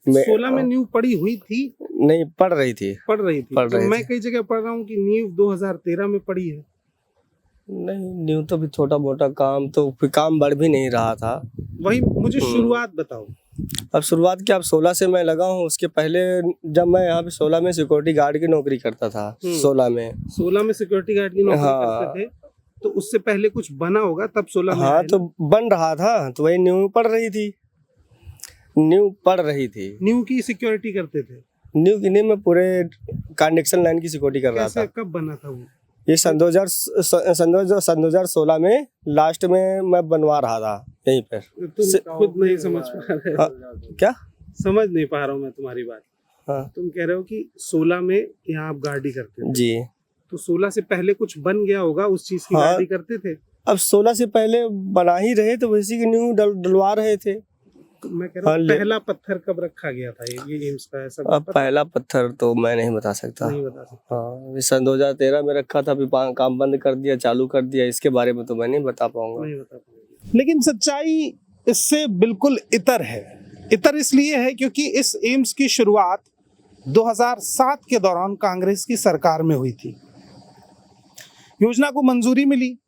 16 में न्यू पड़ी हुई थी? नहीं, पढ़ रही थी। तो मैं कई जगह पढ़ रहा हूँ कि न्यू 2013 में पड़ी है। नहीं, न्यू तो भी छोटा मोटा काम, तो फिर काम बढ़ भी नहीं रहा था। वही मुझे शुरुआत बताओ। अब शुरुआत क्या, अब 16 से मैं लगा हूँ। उसके पहले जब मैं यहाँ पे 16 में सिक्योरिटी गार्ड की नौकरी करता था। 16 में सिक्योरिटी गार्ड की नौकरी करते थे, तो उससे पहले कुछ बना होगा तब 16 में? हाँ, तो बन रहा था, तो वही न्यू पढ़ रही थी। न्यू की सिक्योरिटी करते थे? न्यू की नहीं, मैं पूरे कनेक्शन लाइन की सिक्योरिटी कर रहा था। कब बना था वो? ये सन 2016 में लास्ट में मैं बनवा रहा था यहीं पर। तुम खुद नहीं समझ पा रहे हो? क्या समझ नहीं पा रहा हूँ मैं तुम्हारी बात। हाँ। तुम कह रहे हो कि 16 में यहाँ आप गाड़ी करते थे। जी। तो 16 से पहले कुछ बन गया होगा, उस चीज की हाँ। गाड़ी करते थे। अब 16 से पहले बना ही रहे तो वैसी की न्यू डलवा रहे थे। तो मैं कह रहा हूँ पहला पत्थर कब रखा गया था ये एम्स का? ऐसा अब पहला पत्थर तो मैं नहीं बता सकता। नहीं बता सकता। हाँ, सन 2013 में रखा था, अभी काम बंद कर दिया, चालू कर दिया, इसके बारे में तो मैं नहीं बता पाऊंगा। नहीं बता पाऊंगा। लेकिन सच्चाई इससे बिल्कुल इतर है। इतर इसलिए है क्योंकि इस एम्स की शुरुआत 2007 के दौरान कांग्रेस की सरकार में हुई थी। योजना को मंजूरी मिली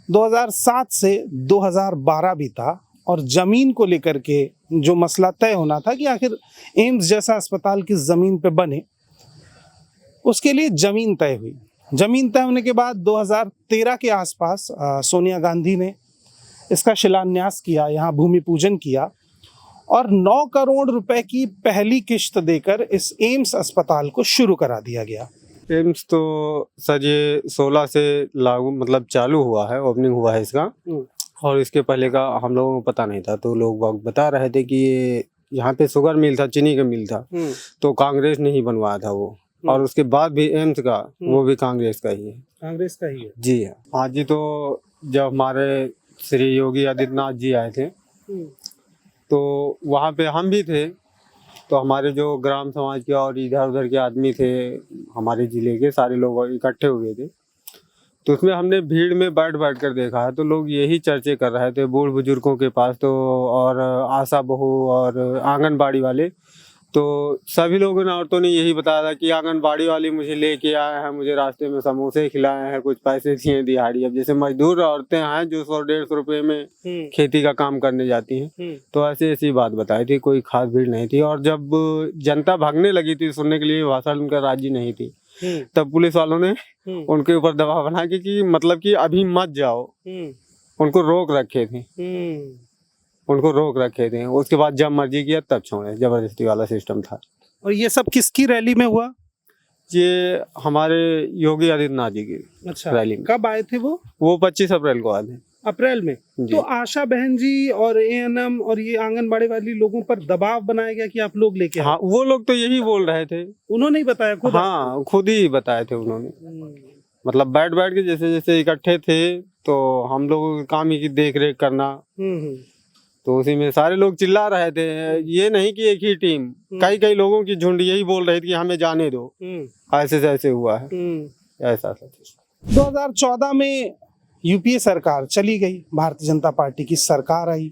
2007 से 2012 बीता और जमीन को लेकर के जो मसला तय होना था कि आखिर एम्स जैसा अस्पताल किस जमीन पे बने, उसके लिए जमीन तय हुई। जमीन तय होने के बाद 2013 के आसपास सोनिया गांधी ने इसका शिलान्यास किया, यहाँ भूमि पूजन किया और 9 करोड़ रुपए की पहली किश्त देकर इस एम्स अस्पताल को शुरू करा दिया गया। एम्स तो सर ये 16 से लागू मतलब चालू हुआ है, ओपनिंग हुआ है इसका, और इसके पहले का हम लोगों को पता नहीं था। तो लोग बता रहे थे कि ये यहाँ पे शुगर मिल था, चीनी का मिल था, तो कांग्रेस ने ही बनवाया था वो। और उसके बाद भी एम्स का वो भी कांग्रेस का ही है। कांग्रेस का ही है जी हाँ। हाँ जी, तो जब हमारे श्री योगी आदित्यनाथ जी आए थे तो वहाँ पे हम भी थे। तो हमारे जो ग्राम समाज के और इधर उधर के आदमी थे, हमारे जिले के सारे लोग इकट्ठे हुए थे। तो उसमें हमने भीड़ में बैठ कर देखा है, तो लोग यही चर्चे कर रहे थे बूढ़ बुजुर्गों के पास तो, और आशा बहू और आंगनबाड़ी वाले, तो सभी लोगों ने, औरतों ने यही बताया था कि आंगनबाड़ी वाली मुझे लेके आए हैं, मुझे रास्ते में समोसे खिलाए हैं, कुछ पैसे दिए दिहाड़ी। अब जैसे मजदूर औरतें हैं जो 100-150 रुपए में खेती का काम करने जाती हैं, तो ऐसी बात बताई थी, कोई खास भीड़ नहीं थी। और जब जनता भागने लगी थी सुनने के लिए, भाषण उनका राजी नहीं थी, तब पुलिस वालों ने उनके ऊपर दबाव बना के कि मतलब कि अभी मत जाओ, उनको रोक रखे थे। उसके बाद जब मर्जी किया तब छोड़े, जबरदस्ती वाला सिस्टम था। और ये सब किसकी रैली में हुआ? ये हमारे योगी आदित्यनाथ जी की रैली में। कब आए थे वो? 25 अप्रैल को आए थे। अप्रैल में? तो आशा बहन जी और एएनएम और ये आंगनबाड़ी वाली लोगों पर दबाव बनाया गया कि आप लोग लेके आए? हाँ, वो लोग तो यही बोल रहे थे। उन्होंने ही बताया खुद? हाँ, खुद ही बताए थे उन्होंने। मतलब बैठ के जैसे इकट्ठे थे, तो हम लोगों का काम ही की देख रेख करना। तो उसी में सारे लोग चिल्ला रहे थे, ये नहीं कि एक ही टीम, कई लोगों की झुंड यही बोल रही थी कि हमें जाने दो, ऐसे से ऐसे हुआ है, ऐसा। 2014 में यूपीए सरकार चली गई, भारतीय जनता पार्टी की सरकार आई,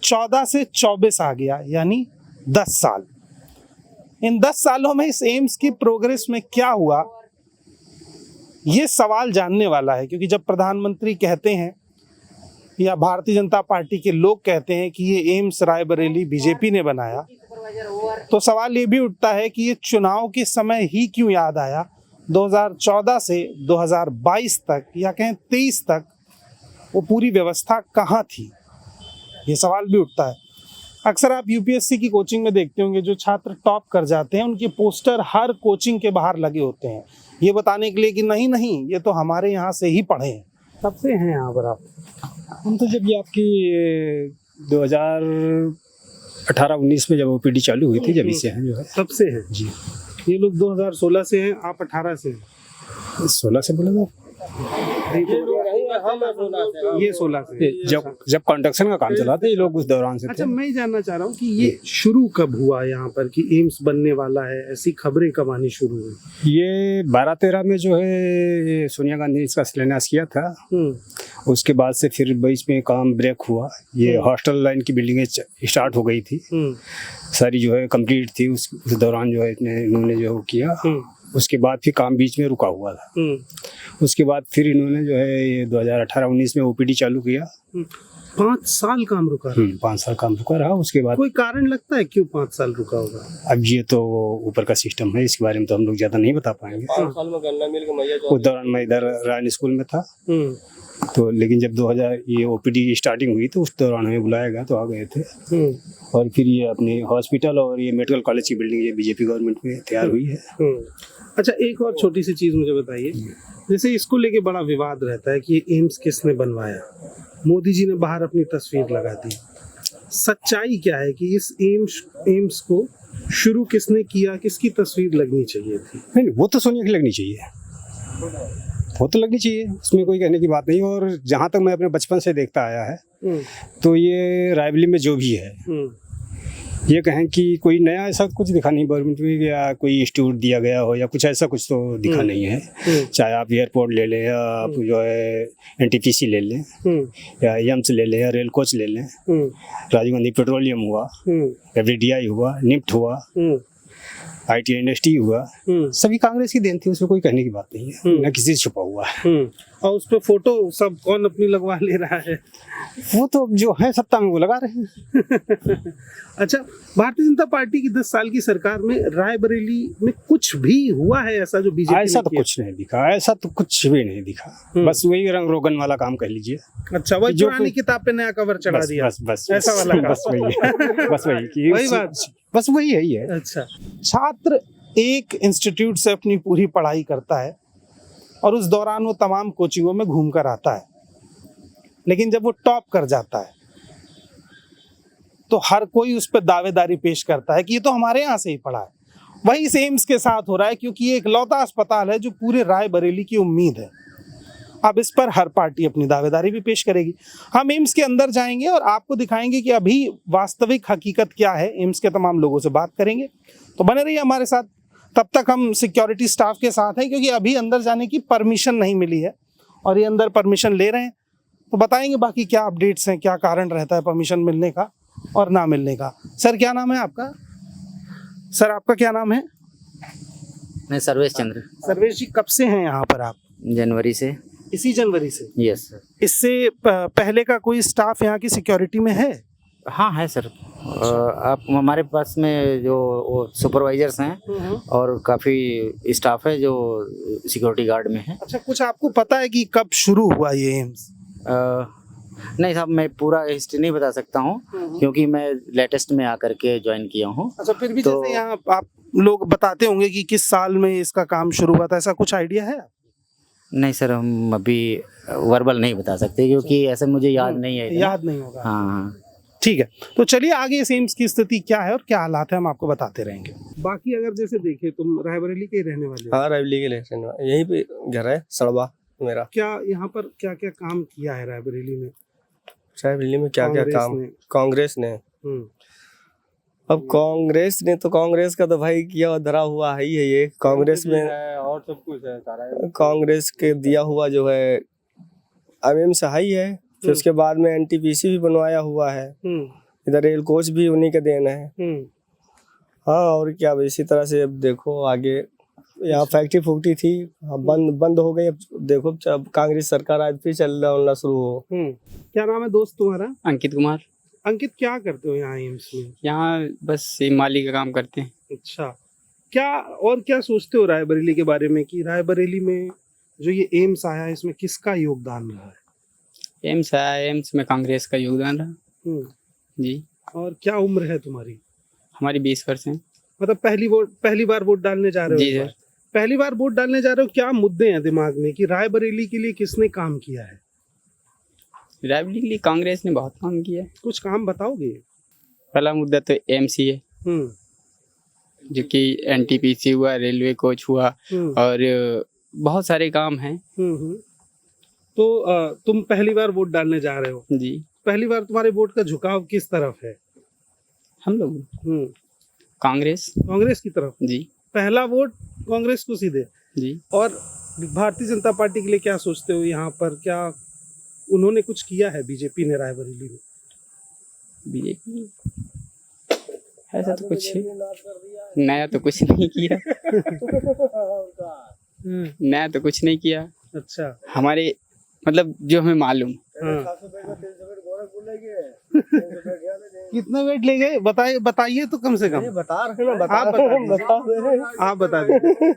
14 से 24 आ गया, यानी 10 साल। इन 10 सालों में इस एम्स की प्रोग्रेस में क्या हुआ, ये सवाल जानने वाला है। क्योंकि जब प्रधानमंत्री कहते हैं या भारतीय जनता पार्टी के लोग कहते हैं कि ये एम्स रायबरेली बीजेपी ने बनाया, तो सवाल ये भी उठता है कि ये चुनाव के समय ही क्यों याद आया। 2014 से 2022 तक या कहें 23 तक वो पूरी व्यवस्था कहाँ थी, ये सवाल भी उठता है। अक्सर आप यूपीएससी की कोचिंग में देखते होंगे, जो छात्र टॉप कर जाते हैं उनके पोस्टर हर कोचिंग के बाहर लगे होते हैं, ये बताने के लिए कि नहीं ये तो हमारे यहाँ से ही पढ़े हैं। कब से हैं यहाँ पर आप? हम तो जब ये आपकी 2018-19 में जब ओपीडी चालू हुई थी, जब से हैं जो है। तब से हैं जी। ये लोग 2016 से हैं, आप 18 से हैं। 16 से बोले तो ये 16 से। जब कंस्ट्रक्शन का काम चला था ये लोग उस दौरान से थे। अच्छा, मैं जानना चाह रहा हूँ कि ये शुरू कब हुआ यहाँ पर कि एम्स बनने वाला है, ऐसी खबरें कब आनी शुरू हुई? ये 12-13 में जो है सोनिया गांधी ने इसका शिलान्यास किया था, उसके बाद से फिर बीच में काम ब्रेक हुआ। ये हॉस्टल लाइन की बिल्डिंगें स्टार्ट हो गई थी, सारी जो है कंप्लीट थी। उस दौरान जो है इन्होंने जो किया, उसके बाद फिर काम बीच में रुका हुआ था। उसके बाद फिर इन्होंने जो है ये 2018-19 में ओपीडी चालू किया। 5 साल काम रुका? 5 साल काम रुका रहा। उसके बाद कोई कारण लगता है क्यों 5 साल रुका होगा? अब ये तो ऊपर का सिस्टम है, इसके बारे में तो हम लोग ज्यादा नहीं बता पाएंगे। 5 साल में गन्ना मिल के मैया उस दौरान मैं इधर रायन स्कूल में था, तो लेकिन जब 2000 ये ओपीडी स्टार्टिंग हुई तो उस दौरान हमें बुलाया गया तो आ गए थे। और फिर ये अपने हॉस्पिटल और ये मेडिकल कॉलेज की बिल्डिंग ये बीजेपी गवर्नमेंट में तैयार हुई है। अच्छा, एक और छोटी सी चीज मुझे बताइए, जैसे इसको लेके बड़ा विवाद रहता है कि ये एम्स किसने बनवाया, मोदी जी ने बाहर अपनी तस्वीर लगा दी। सच्चाई क्या है कि इस एम्स को शुरू किसने किया, किसकी तस्वीर लगनी चाहिए थी? नहीं, वो तो सोनिया की लगनी चाहिए, वो तो लगनी चाहिए, उसमें कोई कहने की बात नहीं। और जहाँ तक मैं अपने बचपन से देखता आया है तो ये रायबरेली में जो भी है ये कहें कि कोई नया ऐसा कुछ दिखा नहीं गवर्नमेंट में, या कोई इंस्टीट्यूट दिया गया हो या कुछ ऐसा कुछ तो दिखा नहीं है। चाहे आप एयरपोर्ट ले लें या आप जो है NTPC ले लें या एम्स ले लें या रेल कोच ले लें, राजीव गांधी पेट्रोलियम हुआ, FDDI हुआ, निफ्ट हुआ, IT इंडस्ट्री हुआ, सभी कांग्रेस की देन थी, उसमें कोई कहने की बात नहीं है, ना किसी से छुपा हुआ है। और उस पर फोटो सब कौन अपनी लगवा ले रहा है? वो तो जो है सत्ता में वो लगा रहे हैं। अच्छा, भारतीय जनता पार्टी की 10 साल की सरकार में रायबरेली में कुछ भी हुआ है ऐसा जो बीजेपी ऐसा तो कुछ नहीं दिखा, ऐसा तो कुछ भी नहीं दिखा, बस वही रंग रोगन वाला काम कह लीजिए। अच्छा, वही पुरानी किताब पे नया कवर चढ़ा दिया, बस ऐसा वाला बस वही वही बात, बस वही है। अच्छा, छात्र एक इंस्टीट्यूट से अपनी पूरी पढ़ाई करता है और उस दौरान वो तमाम कोचिंगों में घूम कर आता है, लेकिन जब वो टॉप कर जाता है तो हर कोई उस पर दावेदारी पेश करता है कि ये तो हमारे यहाँ से ही पढ़ा है। वही इस एम्स के साथ हो रहा है, क्योंकि ये एक लौता अस्पताल है जो पूरे रायबरेली की उम्मीद है। अब इस पर हर पार्टी अपनी दावेदारी भी पेश करेगी। हम एम्स के अंदर जाएंगे और आपको दिखाएंगे कि अभी वास्तविक हकीकत क्या है, एम्स के तमाम लोगों से बात करेंगे, तो बने रहिए हमारे साथ। तब तक हम सिक्योरिटी स्टाफ के साथ हैं, क्योंकि अभी अंदर जाने की परमिशन नहीं मिली है और ये अंदर परमिशन ले रहे हैं, तो बताएंगे बाकी क्या अपडेट्स हैं, क्या कारण रहता है परमिशन मिलने का और ना मिलने का। सर, क्या नाम है आपका? सर, आपका क्या नाम है? मैं सर्वेश चंद्र। सर्वेश जी, कब से हैं यहाँ पर आप? जनवरी से। इसी जनवरी से? Yes sir. इससे पहले का कोई स्टाफ यहाँ की सिक्योरिटी में है? हाँ है सर। आप हमारे पास में जो सुपरवाइजर्स हैं और काफ़ी स्टाफ है जो सिक्योरिटी गार्ड में है। अच्छा, कुछ आपको पता है कि कब शुरू हुआ ये एम्स? नहीं साहब, मैं पूरा हिस्ट्री नहीं बता सकता हूँ क्योंकि मैं लेटेस्ट में आकर के ज्वाइन किया हूँ। अच्छा, फिर भी तो जैसे यहाँ आप लोग बताते होंगे कि किस साल में इसका काम शुरू हुआ था, ऐसा कुछ आइडिया है? नहीं सर, हम अभी वर्बल नहीं बता सकते क्योंकि ऐसे मुझे याद नहीं है। याद नहीं होगा? हाँ, ठीक है, तो चलिए आगे इस एम्स की स्थिति क्या है और क्या हालात है हम आपको बताते रहेंगे। बाकी अगर जैसे देखें, तुम रायबरेली के रहने वाले? हाँ, रायबरेली के रहने वाले, यहीं पे घर है, सड़वा मेरा। क्या यहाँ पर क्या क्या काम किया है रायबरेली में? रायबरेली में क्या क्या काम कांग्रेस ने? अब कांग्रेस ने तो कांग्रेस का तो भाई किया धरा हुआ है ही है, ये कांग्रेस में और सब कुछ है सारा। कांग्रेस के दिया हुआ जो है एम्स ही है, फिर उसके बाद में NTPC भी बनवाया हुआ है, इधर रेल कोच भी उन्हीं के देन है। हाँ, और क्या, इसी तरह से अब देखो आगे यहाँ फैक्ट्री थी, बंद हो गई, अब देखो अब कांग्रेस सरकार आज फिर चलना शुरू हो। क्या नाम है दोस्त तुम्हारा? अंकित कुमार। अंकित, क्या करते हो यहाँ एम्स में? यहाँ बस माली का काम करते हैं। अच्छा, क्या और क्या सोचते हो रायबरेली के बारे में कि रायबरेली में जो ये एम्स आया इसमें किसका योगदान रहा है? एम्स आया, एम्स में कांग्रेस का योगदान रहा जी। और क्या उम्र है तुम्हारी? हमारी 20 वर्ष है। मतलब पहली बार वोट डालने जा रहे हो? जी सर। पहली बार वोट डालने जा रहे हो, क्या मुद्दे हैं दिमाग में कि रायबरेली के लिए किसने काम किया है? रायबरेली के लिए कांग्रेस ने बहुत काम किया है। कुछ काम बताओगे? पहला मुद्दा तो एम्स ही है, जो कि NTPC हुआ, रेलवे कोच हुआ और बहुत सारे काम हैं। तो तुम पहली बार वोट डालने जा रहे हो? जी। पहली बार तुम्हारे वोट का झुकाव किस तरफ है? हम लोग कांग्रेस की तरफ। जी। पहला वोट कांग्रेस को सीधे? जी। और भारतीय जनता पार्टी के लिए क्या सोचते हो? यहाँ पर क्या उन्होंने कुछ किया है बीजेपी ने रायबरेली में? बीजेपी ऐसा तो कुछ नया तो कुछ नहीं किया। नया तो कुछ नहीं किया। अच्छा, हमारे मतलब जो हमें मालूम। कितना वेट ले गए बताइए तो कम से कम। बता रहे हैं, आप बता दीजिए।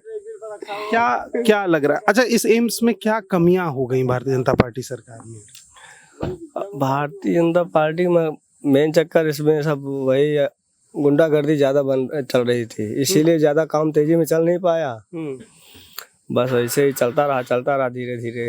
क्या क्या लग रहा है? अच्छा, इस एम्स में क्या कमियां हो गई भारतीय जनता पार्टी सरकार में? भारतीय जनता पार्टी में मेन चक्कर इसमें सब वही गुंडागर्दी ज्यादा चल रही थी, इसीलिए ज्यादा काम तेजी में चल नहीं पाया। बस ऐसे ही चलता रहा धीरे धीरे।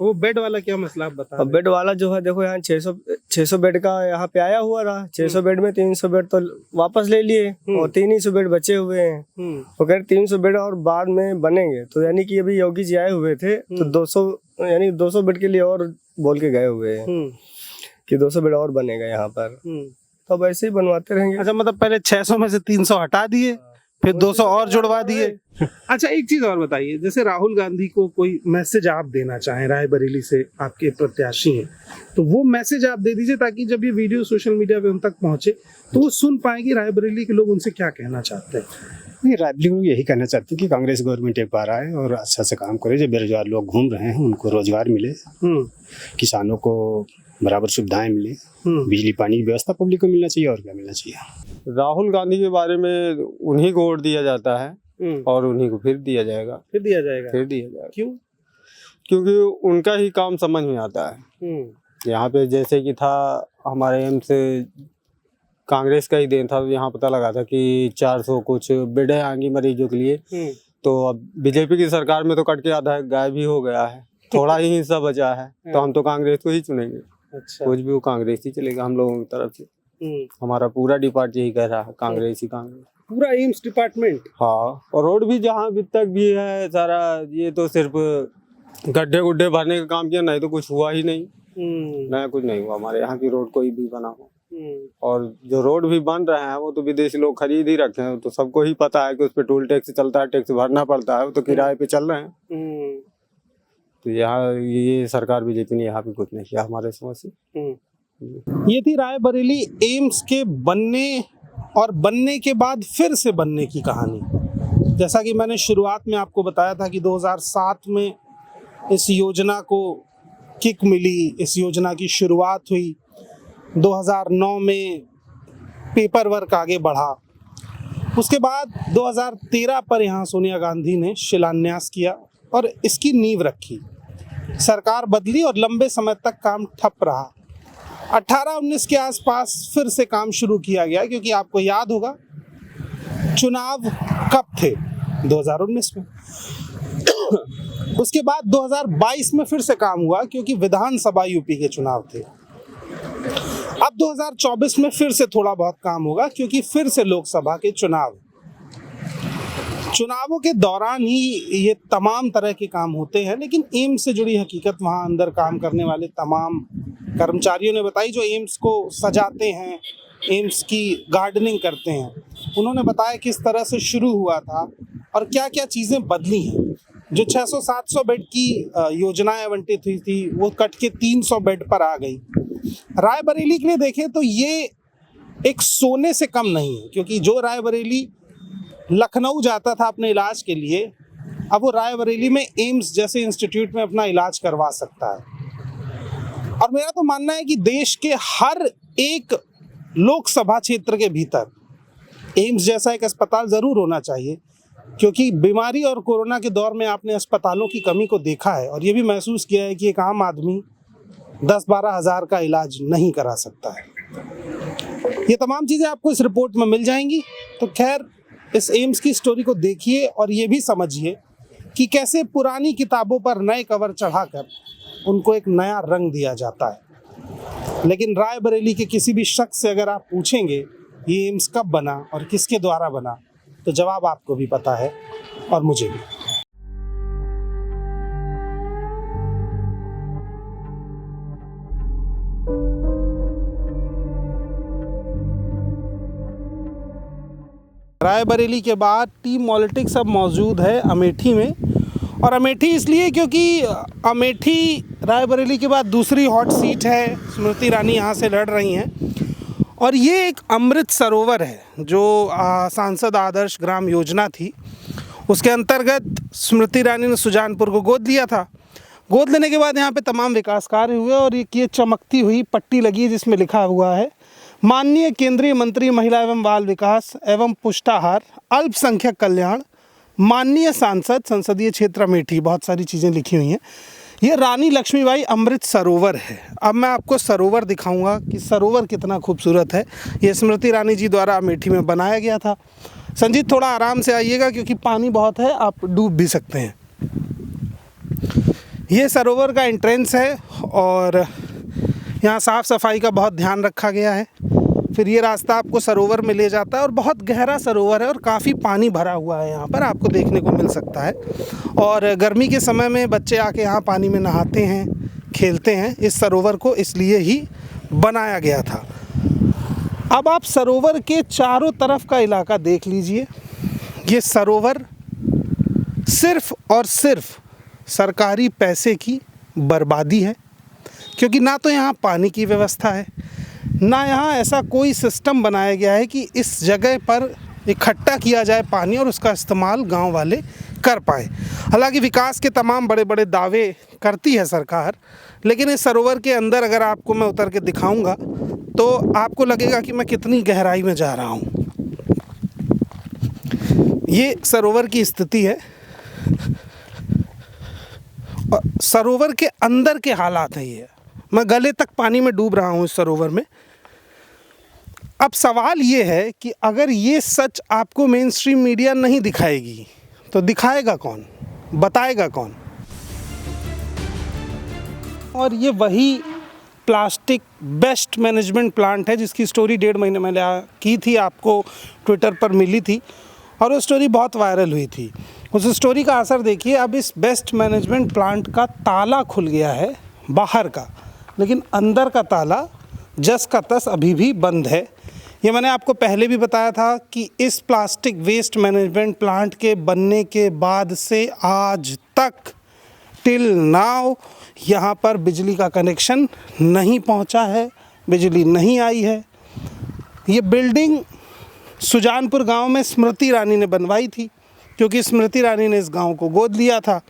वो बेड वाला क्या मसला आप बता? अब बेड वाला जो है देखो, यहाँ 600 बेड का यहाँ पे आया हुआ था। 600 बेड में 300 बेड तो वापस ले लिए और 300 बेड बचे हुए हैं। वो कह रहे 300 बेड और बाद में बनेंगे, तो यानी कि अभी योगी जी आए हुए थे तो 200 बेड के लिए और बोल के गए हुए हैं कि 200 बेड और बनेगा यहाँ पर। तो अब ऐसे ही बनवाते रहेंगे। अच्छा, मतलब पहले 600 में से 300 हटा दिए, फिर 200 और जुड़वा दिए। अच्छा, एक चीज और बताइए, जैसे राहुल गांधी को कोई मैसेज आप देना चाहें, रायबरेली से आपके प्रत्याशी हैं, तो वो मैसेज आप दे दीजिए ताकि जब ये वीडियो सोशल मीडिया पे उन तक पहुंचे तो वो सुन पाएंगे रायबरेली के लोग उनसे क्या कहना चाहते हैं। नहीं, रायबरेली को यही कहना चाहते हैं कि कांग्रेस गवर्नमेंट एक बार आए और अच्छा से काम करे। जो बेरोजगार लोग घूम रहे हैं उनको रोजगार मिले, किसानों को बराबर सुविधाएं मिले, बिजली पानी की व्यवस्था पब्लिक को मिलना चाहिए, और क्या मिलना चाहिए। राहुल गांधी के बारे में उन्हीं को वोट दिया जाता है और उन्हीं को फिर दिया जाएगा। क्यों? क्योंकि उनका ही काम समझ में आता है। यहाँ पे जैसे कि था हमारे एम्स कांग्रेस का ही देन था, यहाँ पता लगा था कि 400 कुछ बेड है आंगी मरीजों के लिए, तो अब बीजेपी की सरकार में तो कट के आधा गायब भी हो गया है, थोड़ा ही हिस्सा बचा है, तो हम तो कांग्रेस को ही चुनेंगे। अच्छा। कुछ भी वो कांग्रेस ही चलेगा हम लोगों की तरफ से। हमारा पूरा डिपार्ट यही कह रहा है, कांग्रेस ही कांग्रेस, पूरा एम्स डिपार्टमेंट। हाँ, और रोड भी जहाँ अभी तक भी है सारा, ये तो सिर्फ गड्ढे गुड्ढे भरने का काम किया, नहीं तो कुछ हुआ ही नहीं। नया कुछ नहीं हुआ हमारे यहाँ की रोड कोई भी बना हो। और जो रोड भी बन रहे हैं वो तो विदेशी लोग खरीद ही रखे हैं, तो सबको ही पता है कि उस पर टोल टैक्स चलता है, टैक्स भरना पड़ता है, वो तो किराए पे चल रहे हैं। तो यहाँ ये सरकार बीजेपी ने यहाँ पे कुछ नहीं किया हमारे समझ से। ये थी रायबरेली एम्स के बनने और बनने के बाद फिर से बनने की कहानी। जैसा कि मैंने शुरुआत में आपको बताया था कि 2007 में इस योजना को किक मिली, इस योजना की शुरुआत हुई। 2009 में पेपर वर्क आगे बढ़ा, उसके बाद 2013 पर यहाँ सोनिया गांधी ने शिलान्यास किया और इसकी नींव रखी। सरकार बदली और लंबे समय तक काम ठप रहा। 18-19 के आसपास फिर से काम शुरू किया गया, क्योंकि आपको याद होगा चुनाव कब थे, 2019 में। उसके बाद 2022 में फिर से काम हुआ, क्योंकि विधानसभा यूपी के चुनाव थे। अब 2024 में फिर से थोड़ा बहुत काम होगा, क्योंकि फिर से लोकसभा के चुनावों के दौरान ही ये तमाम तरह के काम होते हैं। लेकिन एम्स से जुड़ी हकीकत वहाँ अंदर काम करने वाले तमाम कर्मचारियों ने बताई, जो एम्स को सजाते हैं, एम्स की गार्डनिंग करते हैं। उन्होंने बताया किस तरह से शुरू हुआ था और क्या क्या चीज़ें बदली हैं। जो 600-700 बेड की योजनाएं आवंटित हुई थी, वो कट के 300 बेड पर आ गई। रायबरेली के लिए देखें तो ये एक सोने से कम नहीं है, क्योंकि जो रायबरेली लखनऊ जाता था अपने इलाज के लिए, अब वो रायबरेली में एम्स जैसे इंस्टीट्यूट में अपना इलाज करवा सकता है। और मेरा तो मानना है कि देश के हर एक लोकसभा क्षेत्र के भीतर एम्स जैसा एक अस्पताल ज़रूर होना चाहिए, क्योंकि बीमारी और कोरोना के दौर में आपने अस्पतालों की कमी को देखा है और ये भी महसूस किया है कि एक आम आदमी 10-12 हज़ार का इलाज नहीं करा सकता है। ये तमाम चीज़ें आपको इस रिपोर्ट में मिल जाएंगी। तो खैर, इस एम्स की स्टोरी को देखिए और ये भी समझिए कि कैसे पुरानी किताबों पर नए कवर चढ़ाकर उनको एक नया रंग दिया जाता है। लेकिन रायबरेली के किसी भी शख्स से अगर आप पूछेंगे ये एम्स कब बना और किसके द्वारा बना, तो जवाब आपको भी पता है और मुझे भी। रायबरेली के बाद टीम पॉलिटिक्स अब मौजूद है अमेठी में, और अमेठी इसलिए क्योंकि अमेठी रायबरेली के बाद दूसरी हॉट सीट है। स्मृति ईरानी यहाँ से लड़ रही हैं और ये एक अमृत सरोवर है जो सांसद आदर्श ग्राम योजना थी, उसके अंतर्गत स्मृति ईरानी ने सुजानपुर को गोद लिया था। गोद लेने के बाद यहाँ पे तमाम विकास कार्य हुए और ये चमकती हुई पट्टी लगी है जिसमें लिखा हुआ है माननीय केंद्रीय मंत्री महिला एवं बाल विकास एवं पुष्टाहार अल्पसंख्यक कल्याण माननीय सांसद संसदीय क्षेत्र अमेठी, बहुत सारी चीज़ें लिखी हुई हैं। ये रानी लक्ष्मीबाई अमृत सरोवर है। अब मैं आपको सरोवर दिखाऊंगा कि सरोवर कितना खूबसूरत है। ये स्मृति ईरानी जी द्वारा अमेठी में बनाया गया था। संजीत थोड़ा आराम से आइएगा क्योंकि पानी बहुत है, आप डूब भी सकते हैं। ये सरोवर का एंट्रेंस है और यहाँ साफ़ सफाई का बहुत ध्यान रखा गया है। फिर ये रास्ता आपको सरोवर में ले जाता है और बहुत गहरा सरोवर है और काफ़ी पानी भरा हुआ है यहाँ पर, आपको देखने को मिल सकता है। और गर्मी के समय में बच्चे आके यहाँ पानी में नहाते हैं, खेलते हैं। इस सरोवर को इसलिए ही बनाया गया था। अब आप सरोवर के चारों तरफ का इलाका देख लीजिए। ये सरोवर सिर्फ़ और सिर्फ सरकारी पैसे की बर्बादी है, क्योंकि ना तो यहाँ पानी की व्यवस्था है, ना यहाँ ऐसा कोई सिस्टम बनाया गया है कि इस जगह पर इकट्ठा किया जाए पानी और उसका इस्तेमाल गांव वाले कर पाए। हालांकि विकास के तमाम बड़े बड़े दावे करती है सरकार, लेकिन इस सरोवर के अंदर अगर आपको मैं उतर के दिखाऊंगा तो आपको लगेगा कि मैं कितनी गहराई में जा रहा हूँ। ये सरोवर की स्थिति है और सरोवर के अंदर के हालात हैं ये। मैं गले तक पानी में डूब रहा हूँ इस सरोवर में। अब सवाल ये है कि अगर ये सच आपको मेन स्ट्रीम मीडिया नहीं दिखाएगी तो दिखाएगा कौन, बताएगा कौन? और ये वही प्लास्टिक वेस्ट मैनेजमेंट प्लांट है जिसकी स्टोरी 1.5 महीने पहले की थी, आपको ट्विटर पर मिली थी और वो स्टोरी बहुत वायरल हुई थी। उस स्टोरी का असर देखिए। अब इस वेस्ट मैनेजमेंट प्लांट का ताला खुल गया है बाहर का, लेकिन अंदर का ताला जस का तस अभी भी बंद है। ये मैंने आपको पहले भी बताया था कि इस प्लास्टिक वेस्ट मैनेजमेंट प्लांट के बनने के बाद से आज तक टिल नाउ यहाँ पर बिजली का कनेक्शन नहीं पहुँचा है, बिजली नहीं आई है। ये बिल्डिंग सुजानपुर गांव में स्मृति ईरानी ने बनवाई थी, क्योंकि स्मृति ईरानी ने इस गांव को गोद लिया था।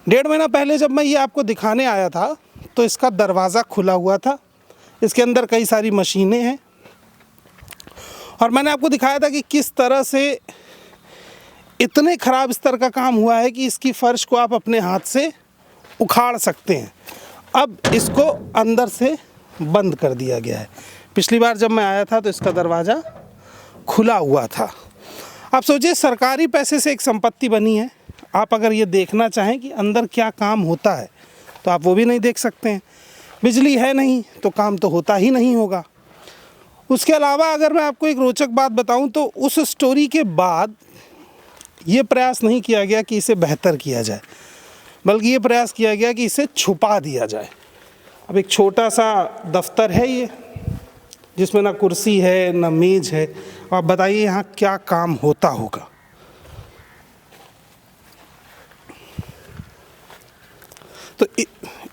1.5 महीना पहले जब मैं ये आपको दिखाने आया था तो इसका दरवाज़ा खुला हुआ था। इसके अंदर कई सारी मशीनें हैं और मैंने आपको दिखाया था कि किस तरह से इतने ख़राब स्तर का काम हुआ है कि इसकी फ़र्श को आप अपने हाथ से उखाड़ सकते हैं। अब इसको अंदर से बंद कर दिया गया है। पिछली बार जब मैं आया था तो इसका दरवाज़ा खुला हुआ था। आप सोचिए, सरकारी पैसे से एक संपत्ति बनी है। आप अगर ये देखना चाहें कि अंदर क्या काम होता है तो आप वो भी नहीं देख सकते हैं। बिजली है नहीं तो काम तो होता ही नहीं होगा। उसके अलावा अगर मैं आपको एक रोचक बात बताऊं तो उस स्टोरी के बाद ये प्रयास नहीं किया गया कि इसे बेहतर किया जाए, बल्कि ये प्रयास किया गया कि इसे छुपा दिया जाए। अब एक छोटा सा दफ्तर है ये, जिसमें ना कुर्सी है ना मेज़ है। आप बताइए यहाँ क्या काम होता होगा। तो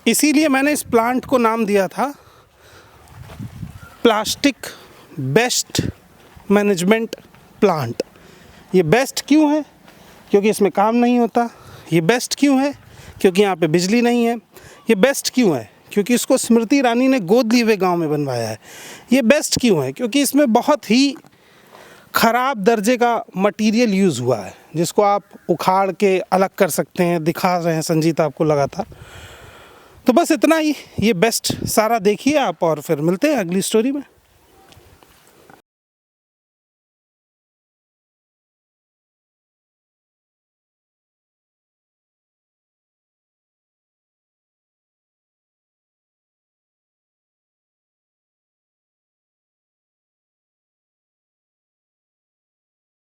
इसीलिए मैंने इस प्लांट को नाम दिया था प्लास्टिक वेस्ट मैनेजमेंट प्लांट। ये बेस्ट क्यों है? क्योंकि इसमें काम नहीं होता। ये बेस्ट क्यों है? क्योंकि यहाँ पे बिजली नहीं है। ये बेस्ट क्यों है? क्योंकि इसको स्मृति ईरानी ने गोद लिए हुए गांव में बनवाया है। ये बेस्ट क्यों है? क्योंकि इसमें बहुत ही ख़राब दर्जे का मटेरियल यूज़ हुआ है, जिसको आप उखाड़ के अलग कर सकते हैं। दिखा रहे हैं संजीत आपको लगा था। तो बस इतना ही। ये बेस्ट सारा देखिए आप और फिर मिलते हैं अगली स्टोरी में।